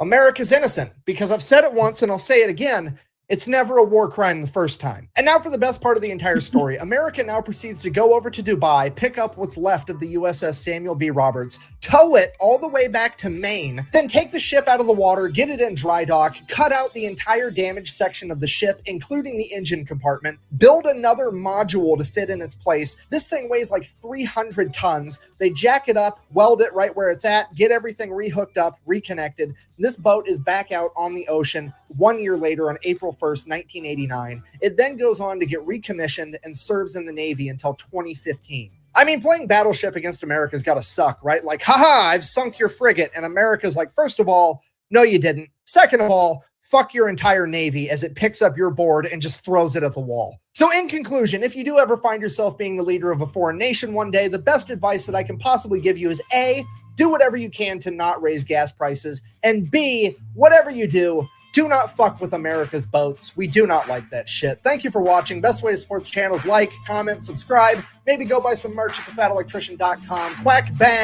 America's innocent because I've said it once and I'll say it again. It's never a war crime the first time. And now for the best part of the entire story. America now proceeds to go over to Dubai, pick up what's left of the USS Samuel B. Roberts, tow it all the way back to Maine, then take the ship out of the water, get it in dry dock, cut out the entire damaged section of the ship, including the engine compartment, build another module to fit in its place. This thing weighs like 300 tons. They jack it up, weld it right where it's at, get everything rehooked up, reconnected. This boat is back out on the ocean 1 year later on April 1st, 1989. It then goes on to get recommissioned and serves in the Navy until 2015. I mean, playing Battleship against America's got to suck, right? Like, haha, I've sunk your frigate. And America's like, first of all, no, you didn't. Second of all, fuck your entire Navy as it picks up your board and just throws it at the wall. So in conclusion, if you do ever find yourself being the leader of a foreign nation one day, the best advice that I can possibly give you is A, do whatever you can to not raise gas prices, and B, whatever you do not fuck with America's boats. We do not like that shit. Thank you for watching. Best way to support the channel is like, comment, subscribe. Maybe go buy some merch at thefatelectrician.com. Quack, bang.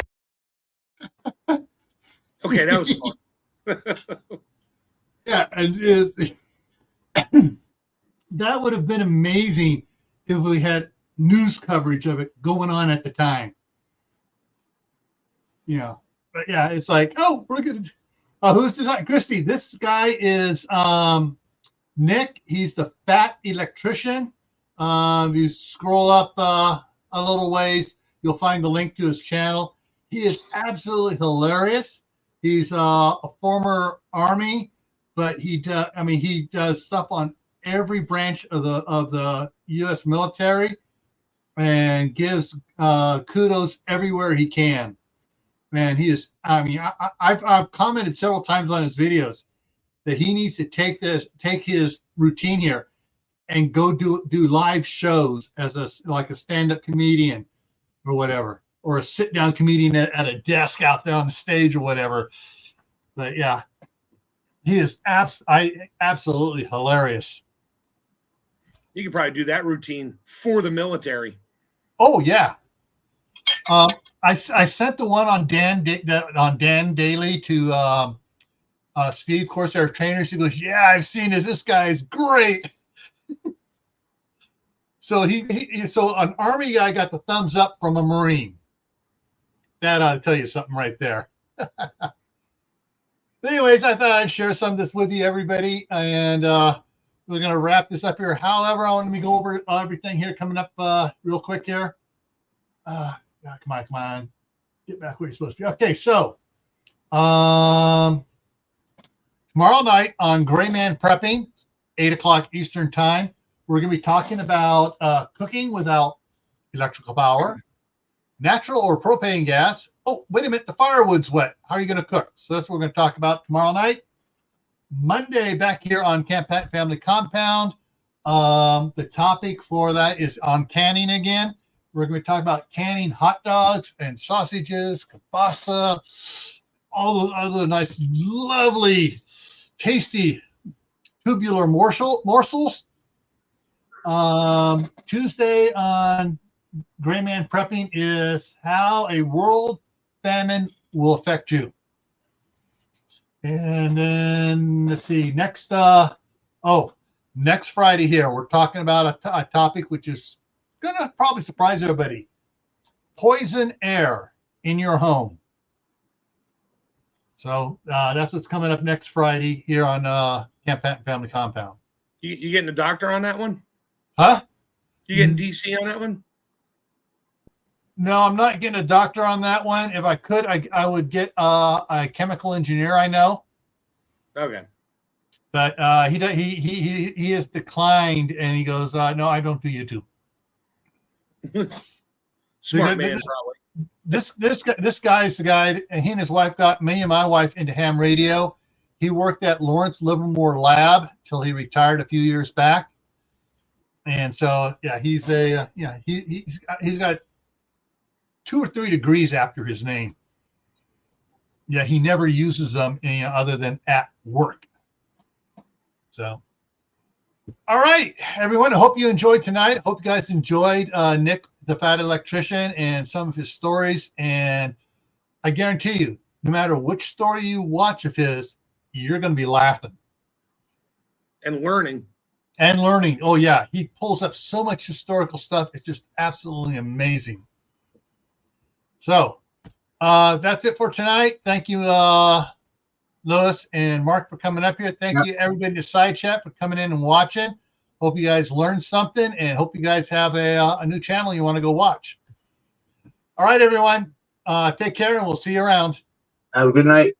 Okay, that was fun. Yeah, and that would have been amazing if we had news coverage of it going on at the time. Yeah, but yeah, it's like, oh, we're gonna. Who's this? Christy. This guy is Nick. He's the fat electrician. If you scroll up a little ways, you'll find the link to his channel. He is absolutely hilarious. He's a former Army, but he does stuff on every branch of the U.S. military, and gives kudos everywhere he can. Man, he is. I mean, I've commented several times on his videos that he needs to take his routine here and go do live shows as a stand-up comedian or whatever, or a sit-down comedian at a desk out there on the stage or whatever. But yeah, he is absolutely hilarious. You could probably do that routine for the military. Oh yeah. I sent the one on Dan Daly to Steve, Corsair Trainers. He goes, yeah, I've seen it. This guy is great. So so an Army guy got the thumbs up from a Marine. That ought to tell you something right there. But anyways, I thought I'd share some of this with you, everybody, and we're going to wrap this up here. However, I want to go over everything here coming up real quick here. Yeah, come on. Get back where you're supposed to be. Okay, so tomorrow night on Gray Man Prepping, 8 o'clock Eastern Time, we're going to be talking about cooking without electrical power, natural or propane gas. Oh, wait a minute, the firewood's wet. How are you going to cook? So that's what we're going to talk about tomorrow night. Monday, back here on Camppatton Family Compound. The topic for that is on canning again. We're going to talk about canning hot dogs and sausages, kielbasa, all those other nice, lovely, tasty tubular morsels. Tuesday on Gray Man Prepping is how a world famine will affect you. And then let's see, next Friday here, we're talking about a topic which is gonna probably surprise everybody: poison air in your home. So that's what's coming up next Friday here on Camppatton Family Compound. You getting a doctor on that one? Huh? You getting DC on that one? No, I'm not getting a doctor on that one. If I could, I would get a chemical engineer I know. Okay. But he has declined, and he goes, no, I don't do YouTube. Smart man, probably. This guy is the guy, and he and his wife got me and my wife into ham radio. He worked at Lawrence Livermore Lab till he retired a few years back. And so, yeah, he's got 2 or 3 degrees after his name. Yeah, he never uses them other than at work. So, all right, everyone. I hope you enjoyed tonight. Hope you guys enjoyed Nick, the Fat Electrician, and some of his stories. And I guarantee you, no matter which story you watch of his, you're going to be laughing. And learning. Oh, yeah. He pulls up so much historical stuff. It's just absolutely amazing. So that's it for tonight. Thank you, Louis and Mark, for coming up here. Thank you, everybody, to Side Chat, for coming in and watching. Hope you guys learned something, and hope you guys have a new channel you want to go watch. All right, everyone. Take care, and we'll see you around. Have a good night.